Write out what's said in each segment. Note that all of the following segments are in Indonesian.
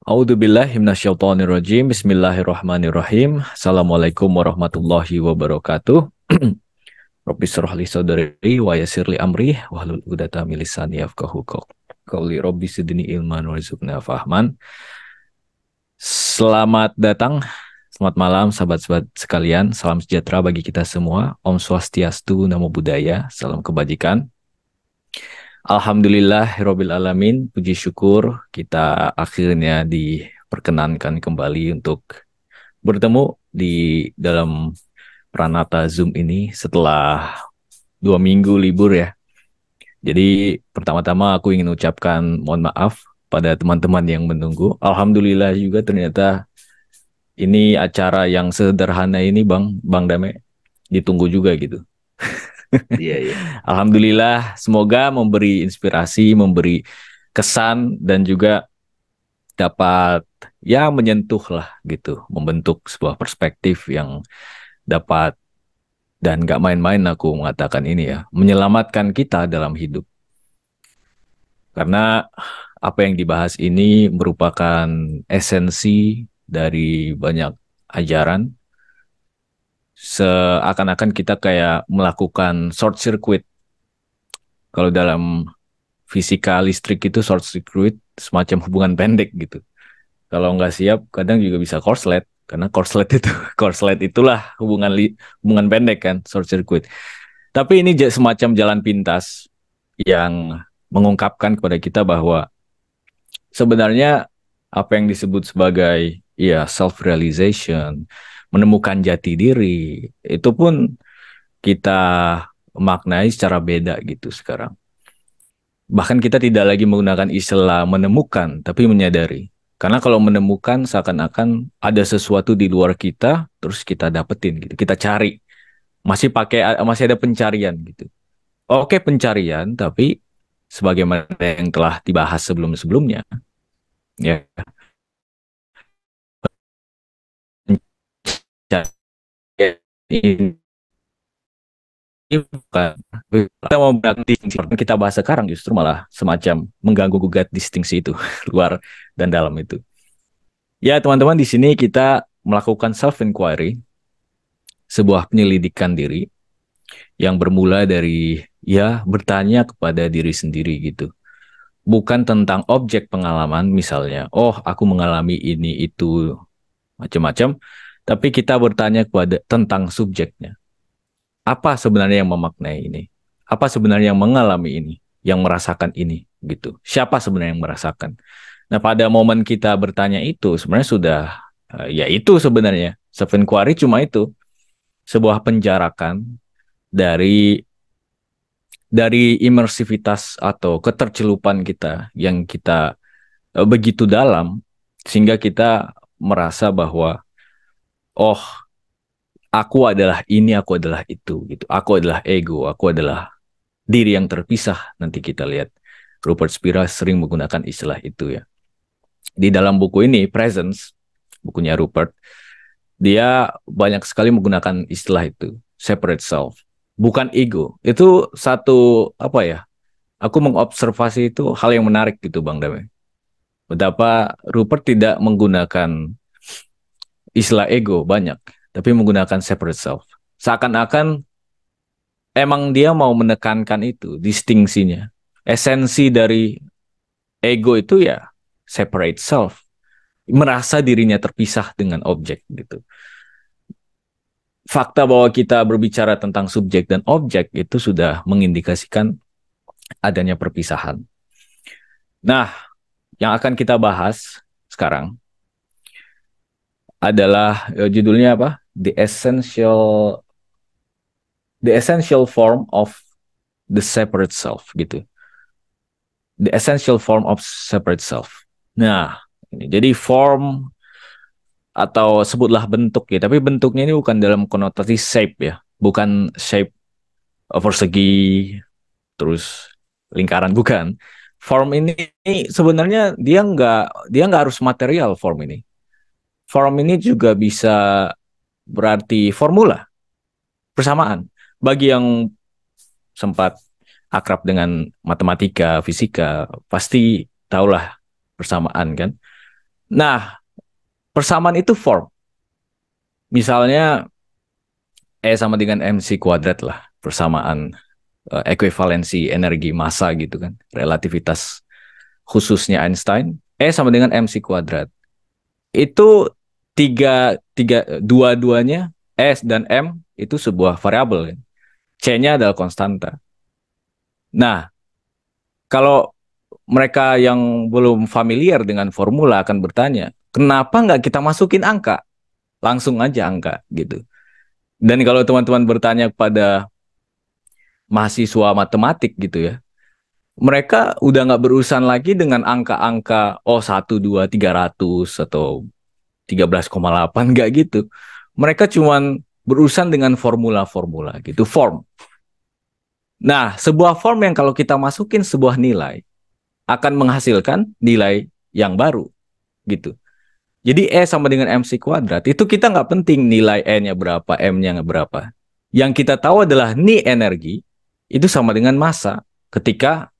A'udzubillahi minasyaitonirrajim. Bismillahirrahmanirrahim. Assalamualaikum warahmatullahi wabarakatuh. Rabbi shrah li sadri wa yassir li amri wahlul 'uqdatam min lisani yafqahu qawli. Rabbi zidni ilman warzuqna fahman. Selamat datang, selamat malam sahabat-sahabat sekalian. Salam sejahtera bagi kita semua. Om Swastiastu, Namo Buddhaya, salam kebajikan. Alhamdulillahirabbil alamin, puji syukur kita akhirnya diperkenankan kembali untuk bertemu di dalam Pranata Zoom ini setelah 2 minggu libur ya. Jadi pertama-tama aku ingin ucapkan mohon maaf pada teman-teman yang menunggu. Alhamdulillah juga ternyata ini acara yang sederhana ini Bang Dame ditunggu juga gitu. Iya, iya. Alhamdulillah, semoga memberi inspirasi, memberi kesan dan juga dapat ya menyentuh lah gitu, membentuk sebuah perspektif yang dapat, dan gak main-main aku mengatakan ini ya, menyelamatkan kita dalam hidup. Karena apa yang dibahas ini merupakan esensi dari banyak ajaran, seakan-akan kita kayak melakukan short circuit. Kalau dalam fisika listrik itu short circuit semacam hubungan pendek gitu. Kalau nggak siap kadang juga bisa korslet, karena korslet itu korslet itulah hubungan pendek kan, short circuit. Tapi ini semacam jalan pintas yang mengungkapkan kepada kita bahwa sebenarnya apa yang disebut sebagai ya self realization, menemukan jati diri, itu pun kita maknai secara beda gitu sekarang. Bahkan kita tidak lagi menggunakan istilah menemukan, tapi menyadari. Karena kalau menemukan seakan-akan ada sesuatu di luar kita, terus kita dapetin gitu. Kita cari. Masih ada pencarian gitu. Oke, pencarian, tapi sebagaimana yang telah dibahas sebelum-sebelumnya, ya, pencarian ini bukan kita mau berarti kita bahas sekarang justru malah semacam mengganggu gugat distingsi itu luar dan dalam itu. Ya teman-teman, di sini kita melakukan self inquiry, sebuah penyelidikan diri yang bermula dari ya bertanya kepada diri sendiri gitu. Bukan tentang objek pengalaman misalnya, oh aku mengalami ini itu macam-macam, tapi kita bertanya kepada tentang subjeknya. Apa sebenarnya yang memaknai ini? Apa sebenarnya yang mengalami ini, yang merasakan ini gitu? Siapa sebenarnya yang merasakan? Nah, pada momen kita bertanya itu sebenarnya sudah ya itu sebenarnya self inquiry cuma itu sebuah penjarakan dari imersivitas atau ketercelupan kita yang kita begitu dalam sehingga kita merasa bahwa oh, aku adalah ini, aku adalah itu gitu. Aku adalah ego, aku adalah diri yang terpisah. Nanti kita lihat Rupert Spira sering menggunakan istilah itu ya. Di dalam buku ini Presence, bukunya Rupert, dia banyak sekali menggunakan istilah itu, separate self. Bukan ego. Itu satu apa ya? Aku mengobservasi itu hal yang menarik gitu Bang Dame. Betapa Rupert tidak menggunakan istilah ego banyak, tapi menggunakan separate self. Seakan-akan emang dia mau menekankan itu, distingsinya. Esensi dari ego itu ya separate self. Merasa dirinya terpisah dengan objek gitu. Fakta bahwa kita berbicara tentang subjek dan objek itu sudah mengindikasikan adanya perpisahan. Nah, yang akan kita bahas sekarang adalah judulnya apa? The essential form of the separate self gitu. The essential form of separate self. Nah, ini jadi form atau sebutlah bentuk ya, tapi bentuknya ini bukan dalam konotasi shape ya, bukan shape persegi terus lingkaran, bukan. Form ini sebenarnya dia nggak harus material. Form ini juga bisa berarti formula, persamaan. Bagi yang sempat akrab dengan matematika, fisika, pasti tahulah persamaan kan. Nah, persamaan itu form. Misalnya E sama dengan mc kuadrat lah, persamaan ekuivalensi energi massa gitu kan, relativitas khususnya Einstein. E sama dengan mc kuadrat. Itu dua-duanya S dan M itu sebuah variabel kan. C-nya adalah konstanta. Nah, kalau mereka yang belum familiar dengan formula akan bertanya, kenapa nggak kita masukin angka? Langsung aja angka gitu. Dan kalau teman-teman bertanya kepada mahasiswa matematik gitu ya, mereka udah nggak berurusan lagi dengan angka-angka 1, 2, 300 atau 13,8, nggak gitu. Mereka cuman berurusan dengan formula-formula gitu, form. Nah, sebuah form yang kalau kita masukin sebuah nilai akan menghasilkan nilai yang baru gitu. Jadi E sama dengan mc kuadrat itu kita nggak penting nilai E-nya berapa, M-nya berapa. Yang kita tahu adalah ni energi itu sama dengan massa ketika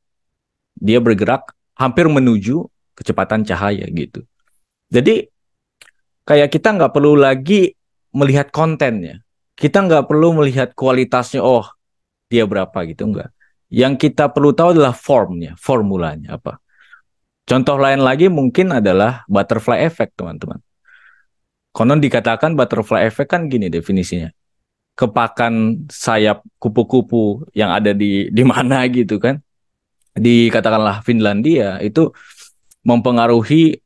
dia bergerak hampir menuju kecepatan cahaya gitu. Jadi kayak kita nggak perlu lagi melihat kontennya. Kita nggak perlu melihat kualitasnya, oh dia berapa gitu, enggak. Yang kita perlu tahu adalah formnya, formulanya apa. Contoh lain lagi mungkin adalah butterfly effect, teman-teman. Konon dikatakan butterfly effect kan gini definisinya. Kepakan sayap kupu-kupu yang ada di mana gitu kan. Di katakanlah Finlandia itu mempengaruhi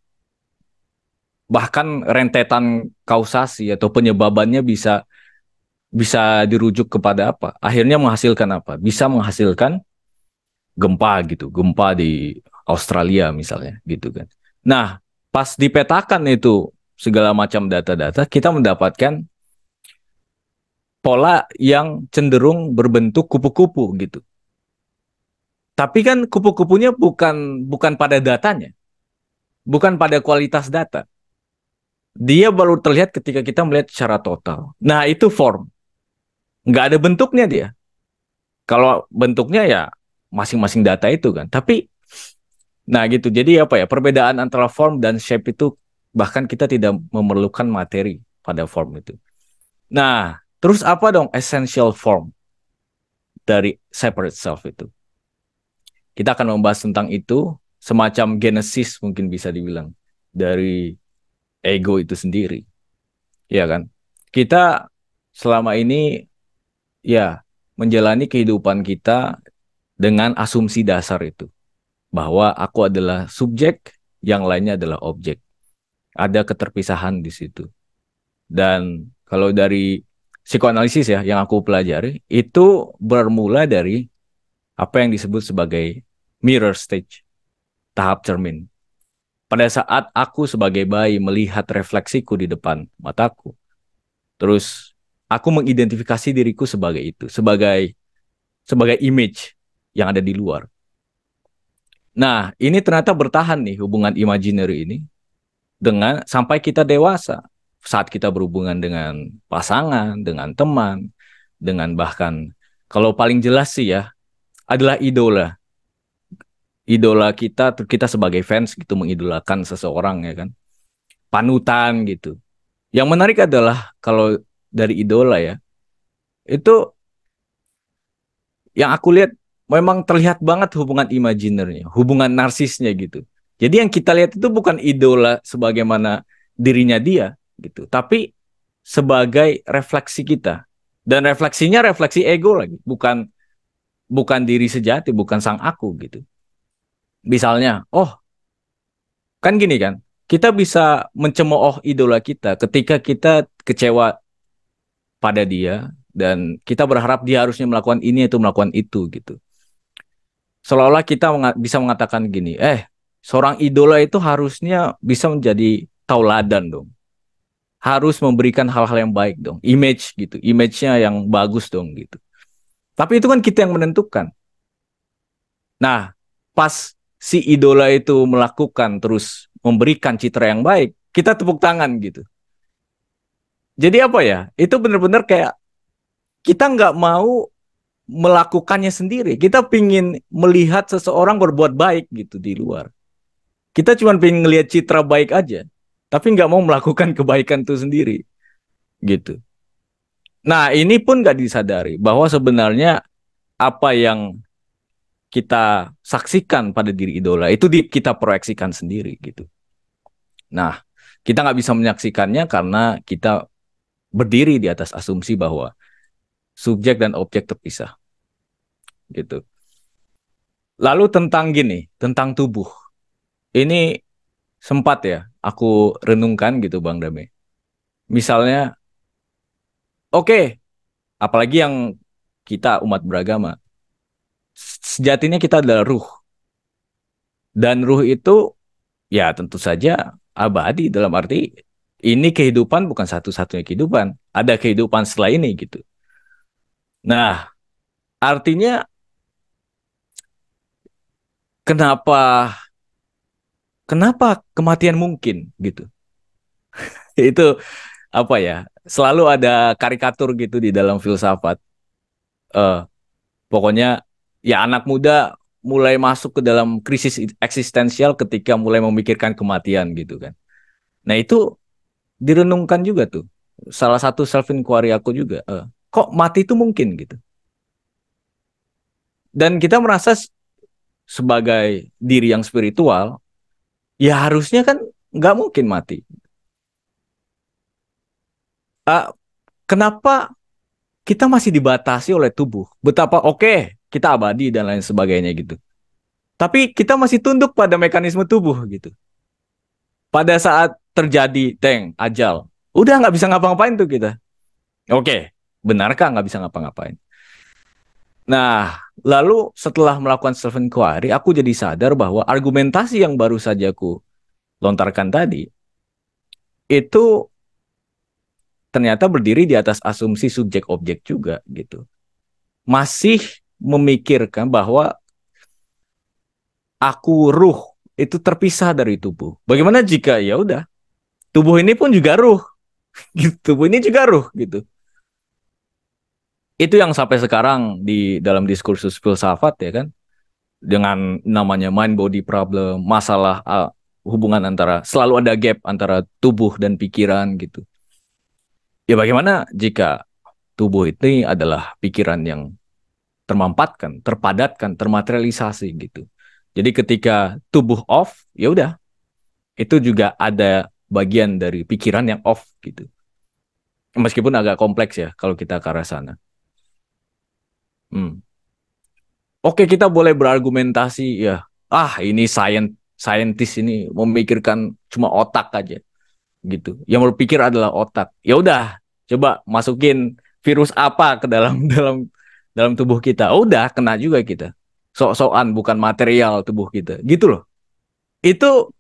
bahkan rentetan kausasi atau penyebabannya bisa bisa dirujuk kepada apa? Akhirnya menghasilkan apa? Bisa menghasilkan gempa gitu, gempa di Australia misalnya gitu kan. Nah, pas dipetakan itu segala macam data-data, kita mendapatkan pola yang cenderung berbentuk kupu-kupu gitu. Tapi kan kupu-kupunya bukan pada datanya, bukan pada kualitas data. Dia baru terlihat ketika kita melihat secara total. Nah, itu form. Nggak ada bentuknya dia. Kalau bentuknya ya masing-masing data itu kan. Tapi, nah gitu. Jadi apa ya, perbedaan antara form dan shape itu bahkan kita tidak memerlukan materi pada form itu. Nah, terus apa dong essential form dari separate self itu? Kita akan membahas tentang itu, semacam genesis mungkin bisa dibilang dari ego itu sendiri. Ya kan? Kita selama ini ya menjalani kehidupan kita dengan asumsi dasar itu. Bahwa aku adalah subjek, yang lainnya adalah objek. Ada keterpisahan di situ. Dan kalau dari psikoanalisis ya, yang aku pelajari, itu bermula dari apa yang disebut sebagai mirror stage, tahap cermin. Pada saat aku sebagai bayi melihat refleksiku di depan mataku, terus aku mengidentifikasi diriku sebagai itu, sebagai image yang ada di luar. Nah, ini ternyata bertahan nih hubungan imaginary ini dengan sampai kita dewasa. Saat kita berhubungan dengan pasangan, dengan teman, dengan bahkan kalau paling jelas sih ya adalah idola. Idola kita sebagai fans gitu mengidolakan seseorang ya kan. Panutan gitu. Yang menarik adalah kalau dari idola ya, itu yang aku lihat memang terlihat banget hubungan imaginernya, hubungan narsisnya gitu. Jadi yang kita lihat itu bukan idola sebagaimana dirinya dia gitu, tapi sebagai refleksi kita. Dan refleksinya refleksi ego lagi, bukan bukan diri sejati, bukan sang aku gitu. Misalnya, oh kan gini kan, kita bisa mencemooh idola kita ketika kita kecewa pada dia dan kita berharap dia harusnya melakukan ini atau melakukan itu gitu. Seolah-olah kita bisa mengatakan gini, seorang idola itu harusnya bisa menjadi tauladan dong. Harus memberikan hal-hal yang baik dong. Image gitu, image-nya yang bagus dong gitu. Tapi itu kan kita yang menentukan. Nah, pas si idola itu melakukan terus memberikan citra yang baik, kita tepuk tangan gitu. Jadi apa ya? Itu benar-benar kayak kita nggak mau melakukannya sendiri. Kita pingin melihat seseorang berbuat baik gitu di luar. Kita cuma pengen ngelihat citra baik aja. tapi nggak mau melakukan kebaikan itu sendiri, gitu. Nah, ini pun nggak disadari bahwa sebenarnya apa yang kita saksikan pada diri idola itu kita proyeksikan sendiri, gitu. Nah, kita nggak bisa menyaksikannya karena kita berdiri di atas asumsi bahwa subjek dan objek terpisah, gitu. Lalu tentang gini, tentang tubuh. Ini sempat ya aku renungkan gitu Bang Dame. Misalnya, oke, apalagi yang kita umat beragama, sejatinya kita adalah ruh. Dan ruh itu ya tentu saja abadi, dalam arti ini kehidupan bukan satu-satunya kehidupan. Ada kehidupan setelah ini gitu. Nah, artinya kenapa kenapa kematian mungkin gitu. Itu apa ya? Selalu ada karikatur gitu di dalam filsafat. Eh, Pokoknya ya anak muda mulai masuk ke dalam krisis eksistensial ketika mulai memikirkan kematian gitu kan. Nah itu direnungkan juga tuh. Salah satu self inquiry aku juga. Kok mati itu mungkin gitu. Dan kita merasa sebagai diri yang spiritual, ya harusnya kan nggak mungkin mati. Uh, Kenapa kita masih dibatasi oleh tubuh? Betapa kita abadi dan lain sebagainya gitu. Tapi kita masih tunduk pada mekanisme tubuh gitu. Pada saat terjadi ajal, udah nggak bisa ngapa-ngapain tuh kita. Benarkah nggak bisa ngapa-ngapain? Nah, lalu setelah melakukan self inquiry, aku jadi sadar bahwa argumentasi yang baru saja aku lontarkan tadi itu ternyata berdiri di atas asumsi subjek objek juga gitu. Masih memikirkan bahwa aku ruh itu terpisah dari tubuh. Bagaimana jika ya udah tubuh ini pun juga ruh, gitu. Tubuh ini juga ruh gitu. Itu yang sampai sekarang di dalam diskursus filsafat ya kan, dengan namanya mind body problem, masalah hubungan antara selalu ada gap antara tubuh dan pikiran gitu. Ya bagaimana jika tubuh ini adalah pikiran yang termampatkan, terpadatkan, termaterialisasi gitu. Jadi ketika tubuh off, ya udah itu juga ada bagian dari pikiran yang off gitu. Meskipun agak kompleks ya kalau kita ke arah sana. Hmm. Kita boleh berargumentasi ya. Ini saintis ini memikirkan cuma otak aja gitu. Yang berpikir adalah otak. Ya udah, coba masukin virus apa ke dalam dalam tubuh kita. Udah kena juga kita. Sok-sokan bukan material tubuh kita. Gitu loh. Itu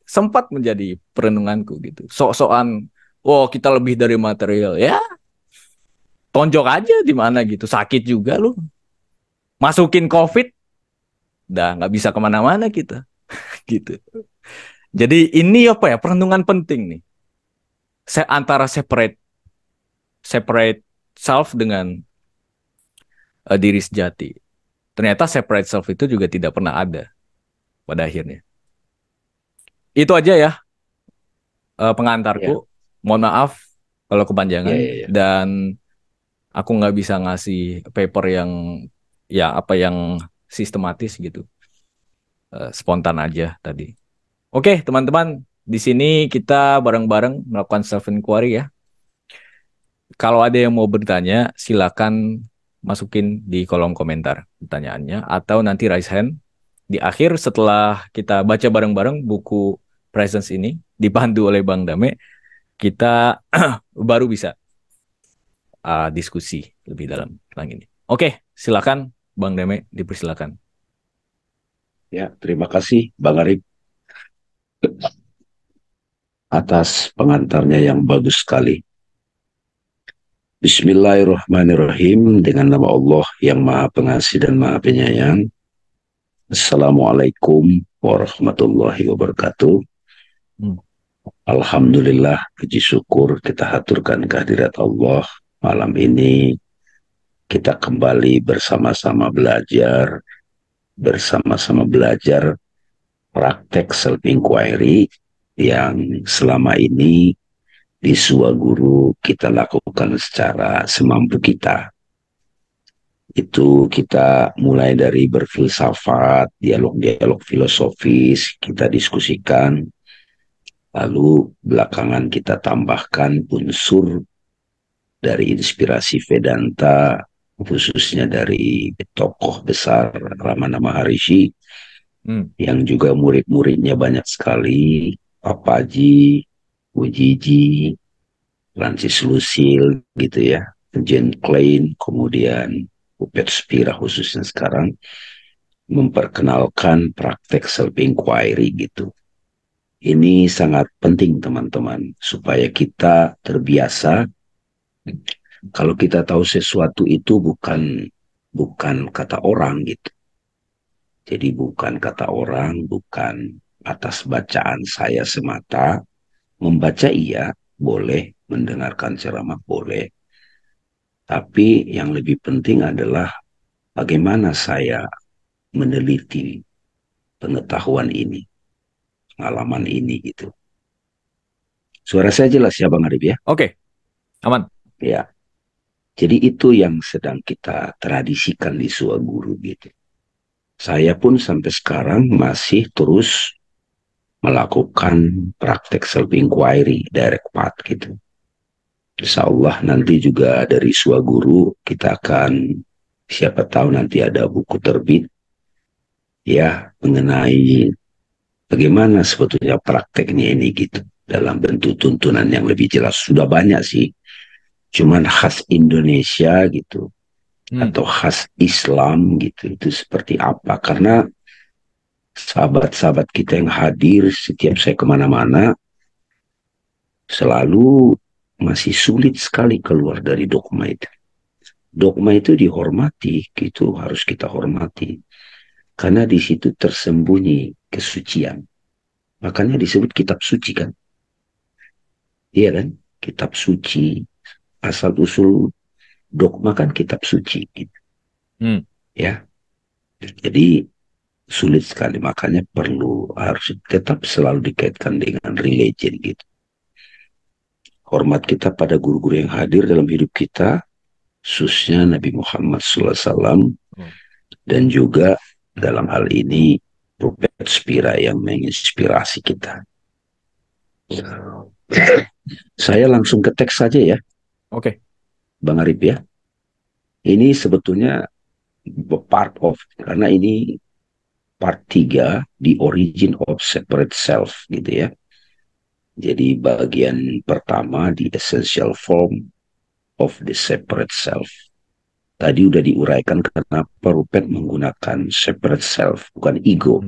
sempat menjadi perenunganku gitu. Sok-sokan, kita lebih dari material. Ya, tonjok aja di mana gitu. Sakit juga loh. Masukin COVID, udah nggak bisa kemana-mana kita. Gitu. Jadi ini apa ya, perenungan penting nih. Antara separate self dengan diri sejati. Ternyata separate self itu juga tidak pernah ada pada akhirnya. Itu aja ya pengantarku. Ya, Mohon maaf kalau kepanjangan ya, ya, ya. dan aku nggak bisa ngasih paper yang ya apa yang sistematis gitu. Spontan aja tadi. Oke, teman-teman, di sini kita bareng-bareng melakukan self inquiry ya. Kalau ada yang mau bertanya, silakan masukin di kolom komentar pertanyaannya atau nanti raise hand di akhir setelah kita baca bareng-bareng buku Presence ini dipandu oleh Bang Dame, kita baru bisa diskusi lebih dalam tentang ini. Oke, silakan Bang Dame, dipersilakan. Ya, terima kasih Bang Arif atas pengantarnya yang bagus sekali. Bismillahirrahmanirrahim, dengan nama Allah yang Maha Pengasih dan Maha Penyayang. Assalamualaikum warahmatullahi wabarakatuh. Alhamdulillah, puji syukur kita haturkan kehadirat Allah malam ini. Kita kembali bersama-sama belajar praktek self-inquiry yang selama ini di Sua Guru kita lakukan secara semampu kita. Itu kita mulai dari berfilsafat, dialog-dialog filosofis, kita diskusikan, lalu belakangan kita tambahkan unsur dari inspirasi Vedanta, khususnya dari tokoh besar Ramana Maharishi, yang juga murid-muridnya banyak sekali, Papaji, Ujiji, Francis Lucille gitu ya, Jane Klein, kemudian Rupert Spira khususnya sekarang memperkenalkan praktek self-inquiry gitu. Ini sangat penting teman-teman, supaya kita terbiasa kalau kita tahu sesuatu itu bukan kata orang gitu. Jadi bukan kata orang, bukan atas bacaan saya semata. Membaca iya, boleh, mendengarkan ceramah boleh. Tapi yang lebih penting adalah bagaimana saya meneliti pengetahuan ini, pengalaman ini gitu. Suara saya jelas ya Bang Arif ya? Oke, aman. Ya. Jadi itu yang sedang kita tradisikan di Sua Guru gitu. Saya pun sampai sekarang masih terus melakukan praktek self-inquiry, direct path gitu. Insya Allah nanti juga dari Sua Guru kita akan, siapa tahu nanti ada buku terbit ya mengenai bagaimana sebetulnya prakteknya ini gitu. Dalam bentuk tuntunan yang lebih jelas. Sudah banyak sih. Cuman khas Indonesia gitu. Atau khas Islam gitu. Itu seperti apa. Karena sahabat-sahabat kita yang hadir setiap saya kemana-mana selalu masih sulit sekali keluar dari dogma itu. Dogma itu dihormati, gitu harus kita hormati. Karena di situ tersembunyi kesucian. Makanya disebut kitab suci kan. Iya kan? Kitab suci. Asal usul dogma kan kitab suci. Gitu. Ya. Jadi sulit sekali. Makanya harus tetap selalu dikaitkan dengan religion gitu. Hormat kita pada guru-guru yang hadir dalam hidup kita, khususnya Nabi Muhammad SAW, dan juga dalam hal ini Rupert Spira yang menginspirasi kita. Saya langsung ke teks saja ya. Oke. Bang Arif ya. Ini sebetulnya part of, karena ini part 3, The Origin of Separate Self gitu ya. Jadi bagian pertama di Essential Form of the Separate Self. Tadi udah diuraikan kenapa Rupert menggunakan separate self, bukan ego.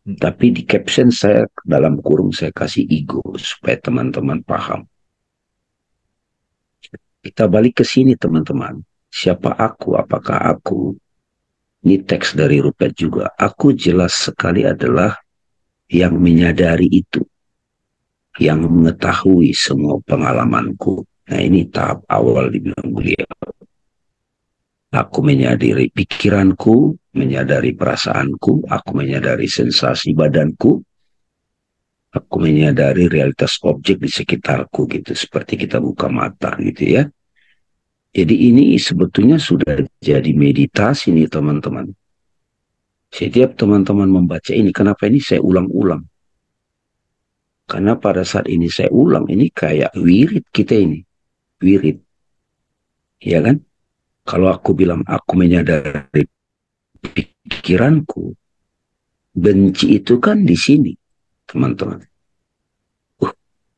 Tapi di caption saya, dalam kurung saya kasih ego, supaya teman-teman paham. Kita balik ke sini teman-teman. Siapa aku, apakah aku? Ini teks dari Rupert juga. Aku jelas sekali adalah yang menyadari itu. Yang mengetahui semua pengalamanku. Nah ini tahap awal dibilang beliau. Aku menyadari pikiranku, menyadari perasaanku, aku menyadari sensasi badanku, aku menyadari realitas objek di sekitarku gitu, seperti kita buka mata gitu ya. Jadi ini sebetulnya sudah jadi meditasi nih teman-teman. Setiap teman-teman membaca ini, kenapa ini saya ulang-ulang? Karena pada saat ini saya ulang, ini kayak wirid kita ini. Wirid. Ya kan? Kalau aku bilang aku menyadari pikiranku, benci itu kan di sini, teman-teman.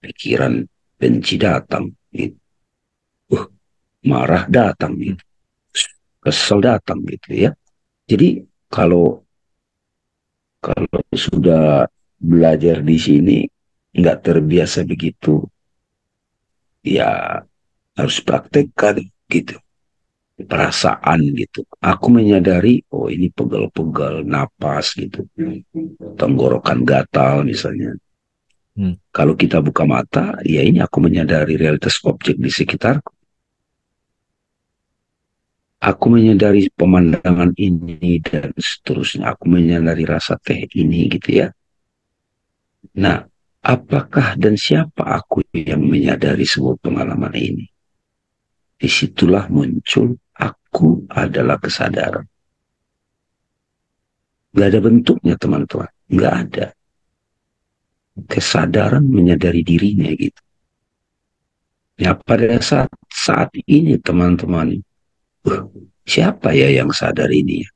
Pikiran benci datang. Gitu. Marah datang. Gitu. Kesel datang gitu ya. Jadi kalau sudah belajar di sini, nggak terbiasa begitu, ya harus praktekkan gitu. Perasaan gitu. Aku menyadari, oh ini pegal-pegal napas gitu. Tenggorokan gatal misalnya. Kalau kita buka mata, ya ini aku menyadari realitas objek di sekitarku. Aku menyadari pemandangan ini dan seterusnya. Aku menyadari rasa teh ini gitu ya. Nah, apakah dan siapa aku yang menyadari semua pengalaman ini? Disitulah muncul aku adalah kesadaran. Gak ada bentuknya teman-teman, gak ada. Kesadaran menyadari dirinya gitu. Ya pada saat ini teman-teman, siapa ya yang sadar ini ya?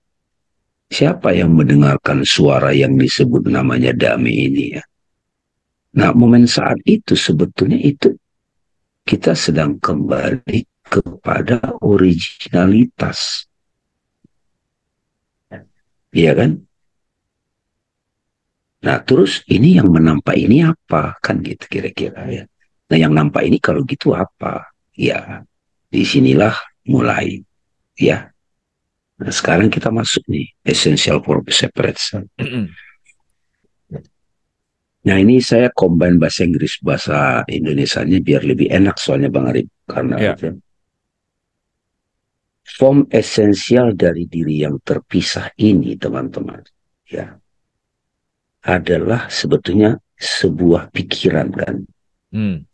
Siapa yang mendengarkan suara yang disebut namanya Dami ini ya? Nah, momen saat itu sebetulnya itu kita sedang kembali kepada originalitas. Iya kan? Nah, terus ini yang menampak ini apa? Kan gitu kira-kira ya. Nah, yang nampak ini kalau gitu apa? Ya, disinilah mulai. Ya, nah, sekarang kita masuk nih, essential for separation. Nah, ini saya combine bahasa Inggris, bahasa Indonesianya biar lebih enak soalnya Bang Arif. Karena form esensial dari diri yang terpisah ini, teman-teman, ya, adalah sebetulnya sebuah pikiran kan.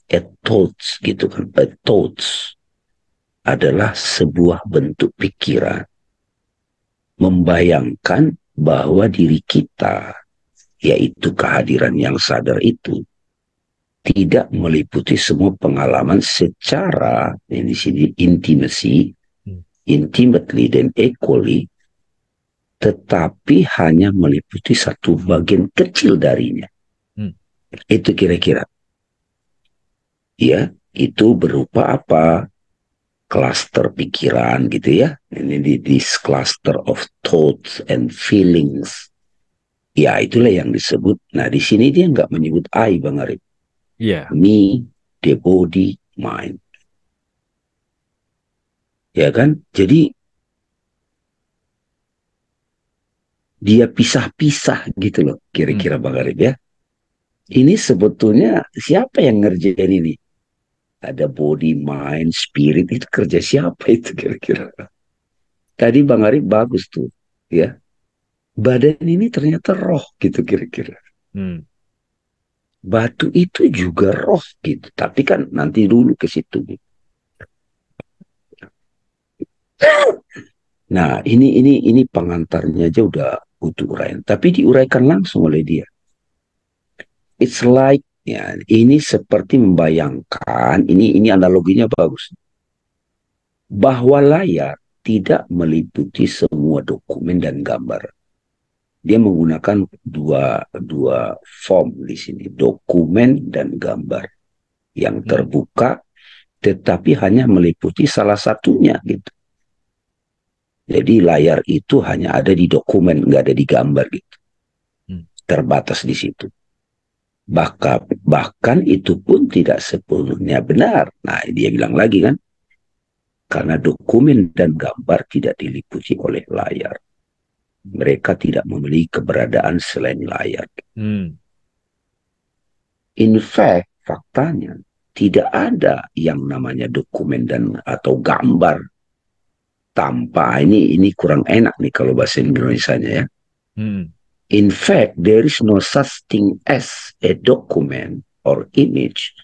A thoughts gitu kan. A thoughts adalah sebuah bentuk pikiran. Membayangkan bahwa diri kita, yaitu kehadiran yang sadar itu, tidak meliputi semua pengalaman secara ini di sini intimacy, intimately dan equally, tetapi hanya meliputi satu bagian kecil darinya. Itu kira-kira. Ya, itu berupa apa? Cluster pikiran gitu ya. Ini this cluster of thoughts and feelings. Ya, itulah yang disebut. Nah, di sini dia nggak menyebut I, Bang Arif. Me, the body, mind. Ya kan? Jadi dia pisah-pisah gitu loh, kira-kira Bang Arif ya. Ini sebetulnya siapa yang ngerjain ini? Ada body, mind, spirit, itu kerja siapa itu kira-kira? Tadi Bang Arif bagus tuh, ya. Badan ini ternyata roh gitu kira-kira. Batu itu juga roh gitu, tapi kan nanti dulu ke situ. Nah, ini pengantarnya aja udah butuh uraian, tapi diuraikan langsung oleh dia. It's like ya, ini seperti membayangkan, ini analoginya bagus. Bahwa layar tidak meliputi semua dokumen dan gambar. Dia menggunakan dua form di sini, dokumen dan gambar yang terbuka, tetapi hanya meliputi salah satunya gitu. Jadi layar itu hanya ada di dokumen, nggak ada di gambar gitu. Terbatas di situ. Bahkan itu pun tidak sepenuhnya benar. Nah, dia bilang lagi kan, karena dokumen dan gambar tidak diliputi oleh layar. Mereka tidak memiliki keberadaan selain layar. In fact, faktanya tidak ada yang namanya dokumen dan atau gambar tanpa ini kurang enak nih kalau bahasa Indonesianya ya. In fact, there is no such thing as a document or image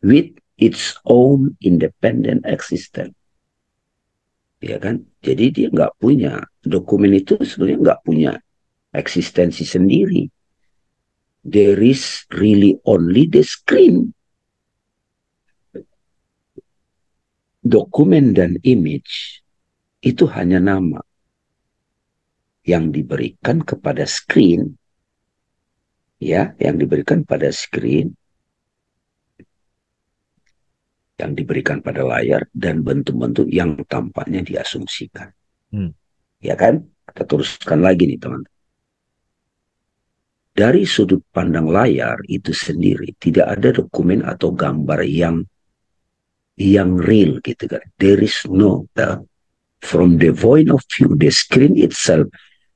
with its own independent existence. Ya kan? Jadi dia nggak punya, dokumen itu sebenarnya nggak punya eksistensi sendiri. There is really only the screen. Dokumen dan image itu hanya nama yang diberikan kepada screen, ya, yang diberikan pada screen, yang diberikan pada layar, dan bentuk-bentuk yang tampaknya diasumsikan. Ya kan? Kita teruskan lagi nih teman-teman. Dari sudut pandang layar itu sendiri, tidak ada dokumen atau gambar yang real gitu kan. There is no, from the point of view, the screen itself,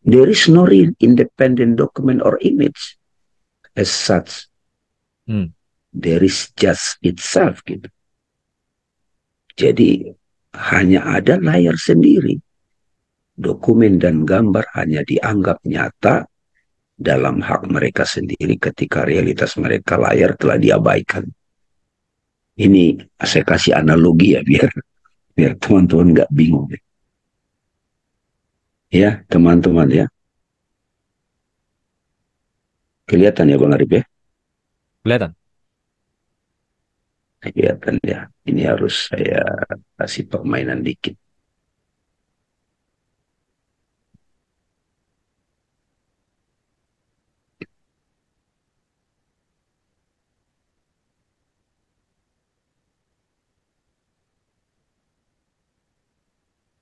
there is no real independent document or image as such. There is just itself gitu. Jadi hanya ada layar sendiri. Dokumen dan gambar hanya dianggap nyata dalam hak mereka sendiri ketika realitas mereka layar telah diabaikan. Ini saya kasih analogi ya biar teman-teman nggak bingung. Ya teman-teman ya. Kelihatan ya Bang Arif ya? Kelihatan. Kelihatan ya. Ini harus saya kasih permainan dikit.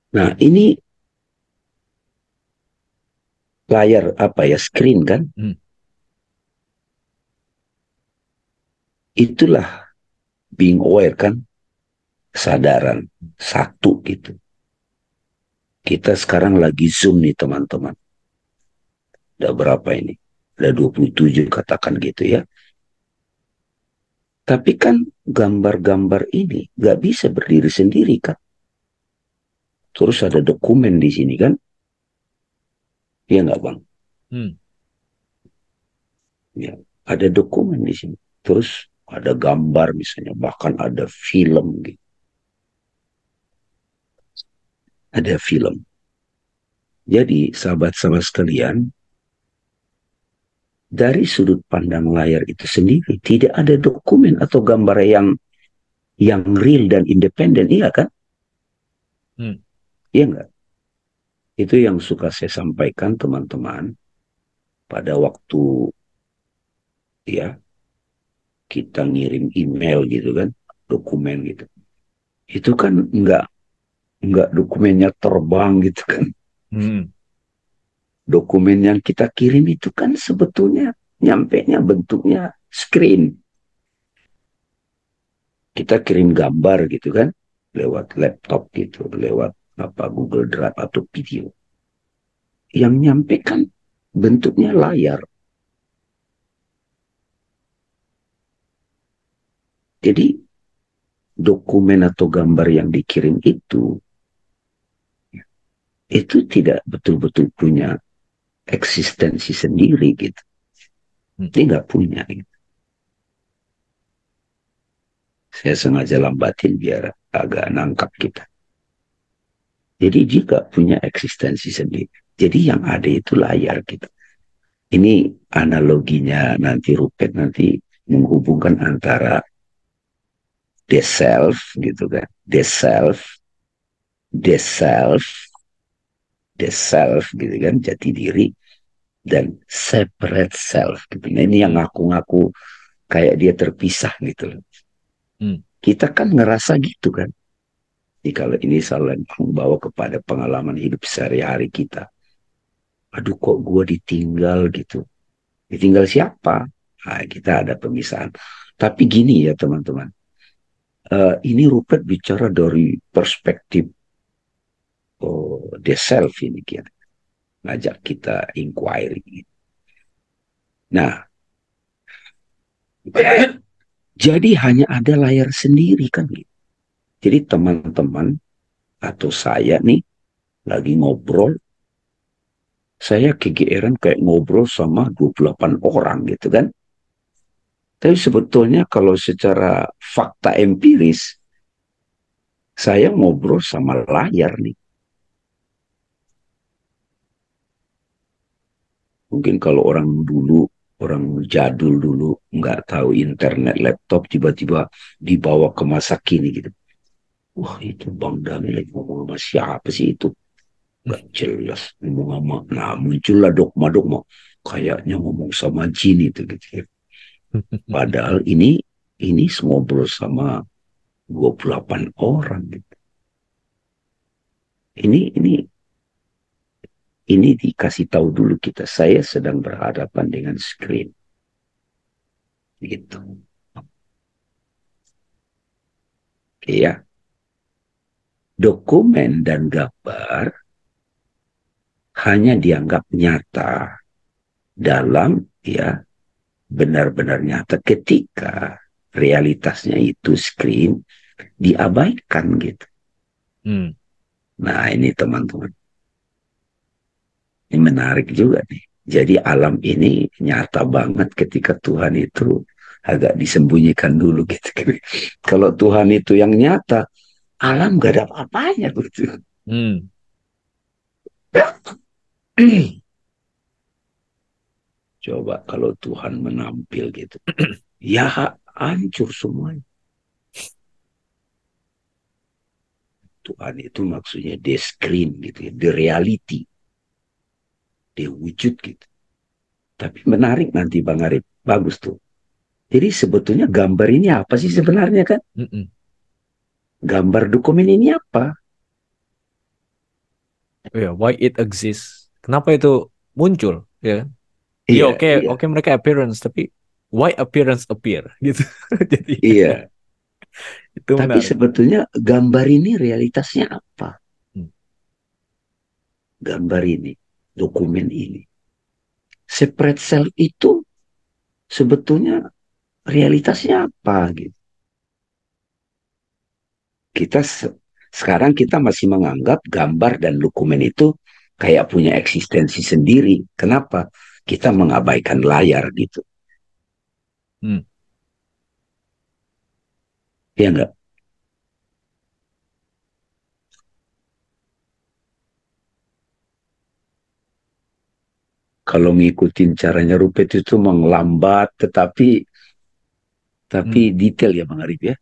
Nah ini layar apa ya? Screen kan? Itulah being aware kan? Kesadaran. Satu gitu. Kita sekarang lagi Zoom nih teman-teman. Udah berapa ini? Udah 27 katakan gitu ya. Tapi kan gambar-gambar ini nggak bisa berdiri sendiri kan. Terus ada dokumen di sini kan. Iya nggak Bang? Ya, ada dokumen di sini. Terus ada gambar misalnya. Bahkan ada film gitu. Ada film. Jadi sahabat-sahabat sekalian, dari sudut pandang layar itu sendiri tidak ada dokumen atau gambar yang real dan independen, iya kan? Iya enggak? Itu yang suka saya sampaikan teman-teman pada waktu ya kita ngirim email gitu kan, dokumen gitu. Itu kan enggak dokumennya terbang gitu kan. Dokumen yang kita kirim itu kan sebetulnya nyampenya bentuknya screen. Kita kirim gambar gitu kan lewat laptop gitu, lewat apa Google Drive atau video. Yang nyampe kan bentuknya layar. Jadi dokumen atau gambar yang dikirim itu tidak betul-betul punya eksistensi sendiri gitu. Dia nggak punya gitu. Saya sengaja lambatin biar agak nangkap kita. Jadi dia nggak punya eksistensi sendiri. Jadi yang ada itu layar gitu. Ini analoginya nanti Rupert nanti menghubungkan antara the self gitu kan. The self gitu kan, jati diri dan separate self gitu. Nah, ini yang ngaku-ngaku kayak dia terpisah gitu loh. Kita kan ngerasa gitu kan. Jadi kalau ini salah membawa kepada pengalaman hidup sehari-hari kita. Aduh kok gue ditinggal gitu. Ditinggal siapa? Nah, kita ada pemisahan. Tapi gini ya teman-teman. Ini Rupert bicara dari perspektif the self ini kira. Ngajak kita inquiry. Nah, jadi hanya ada layar sendiri kan gitu. Jadi teman-teman atau saya nih lagi ngobrol, saya kegeeran kayak ngobrol sama 28 orang gitu kan. Tapi sebetulnya kalau secara fakta empiris, saya ngobrol sama layar nih. Mungkin kalau orang dulu, orang jadul dulu, nggak tahu internet, laptop, tiba-tiba dibawa ke masa kini gitu. Wah itu Bang Dami lagi ngomong sama siapa sih itu? Gak jelas ngomong sama. Nah muncullah dogma-dogma. Kayaknya ngomong sama jin itu gitu ya. Padahal ini ngobrol sama 28 orang gitu. Ini dikasih tahu dulu kita. Saya sedang berhadapan dengan screen. Gitu. Oke ya. Dokumen dan gambar hanya dianggap nyata dalam ya benar-benar nyata ketika realitasnya itu screen diabaikan gitu. Nah ini teman-teman, ini menarik juga nih. Jadi alam ini nyata banget ketika Tuhan itu agak disembunyikan dulu gitu. Kalau Tuhan itu yang nyata, alam gak ada apa-apanya gitu. Hmm. Coba kalau Tuhan menampil gitu, ya hancur semuanya. Tuhan itu maksudnya the screen gitu ya, the reality, the wujud gitu. Tapi menarik nanti Bang Arif, bagus tuh. Jadi sebetulnya gambar ini apa sih sebenarnya kan? Mm-mm. Gambar dokumen ini apa? Ya, why it exists? Kenapa itu muncul? Ya kan? Iya, Iya, oke, iya, oke mereka appearance, tapi why appearance appear gitu. Jadi iya. itu Tapi menarik. sebetulnya gambar ini realitasnya apa? Hmm. Gambar ini, dokumen ini. Separate self itu sebetulnya realitasnya apa gitu. Kita sekarang kita masih menganggap gambar dan dokumen itu kayak punya eksistensi sendiri. Kenapa? Kita mengabaikan layar gitu. Hmm. Ya enggak? Kalau ngikutin caranya Rupert itu menglambat tapi Hmm. detail ya Bang Arif ya.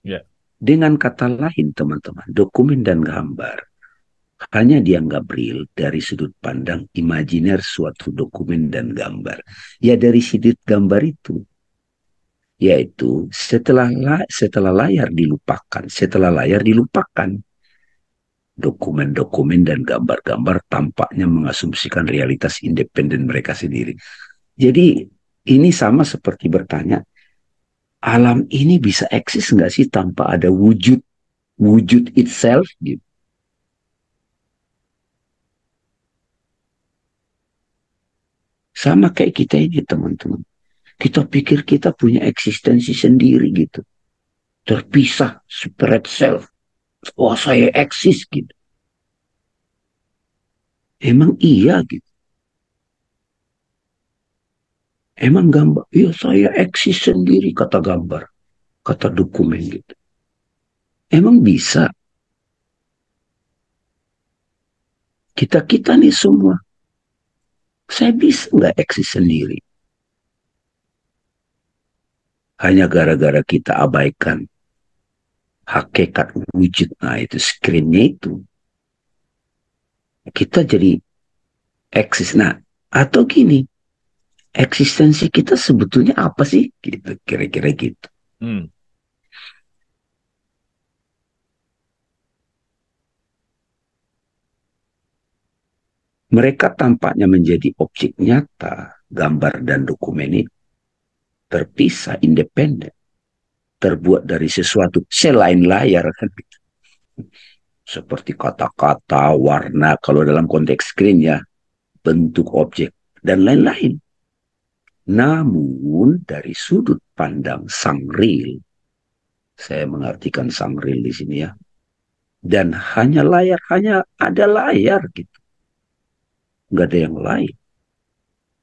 Ya. Dengan kata lain teman-teman, dokumen dan gambar hanya dianggap real dari sudut pandang imajiner suatu dokumen dan gambar. Ya dari sudut gambar itu, yaitu setelah layar dilupakan, dokumen-dokumen dan gambar-gambar tampaknya mengasumsikan realitas independen mereka sendiri. Jadi ini sama seperti bertanya, alam ini bisa eksis nggak sih tanpa ada wujud wujud itself gitu. Sama kayak kita ini teman-teman. Kita pikir kita punya eksistensi sendiri gitu. Terpisah, separate self. Wah saya eksis gitu. Emang iya gitu. Emang gambar, ya saya eksis sendiri kata gambar. Kata dokumen gitu. Emang bisa. Kita-kita nih semua. Saya bisa nggak eksis sendiri. Hanya gara-gara kita abaikan hakikat wujud. Nah itu screennya itu. Kita jadi eksis. Nah atau gini. Eksistensi kita sebetulnya apa sih? Gitu, kira-kira gitu. Hmm. Mereka tampaknya menjadi objek nyata, gambar dan dokumen ini terpisah, independen, terbuat dari sesuatu selain layar kan gitu. Seperti kata-kata, warna, kalau dalam konteks screen ya, bentuk objek dan lain-lain. Namun dari sudut pandang sang real, saya mengartikan sang real di sini ya, dan hanya layar, hanya ada layar gitu, nggak ada yang lain.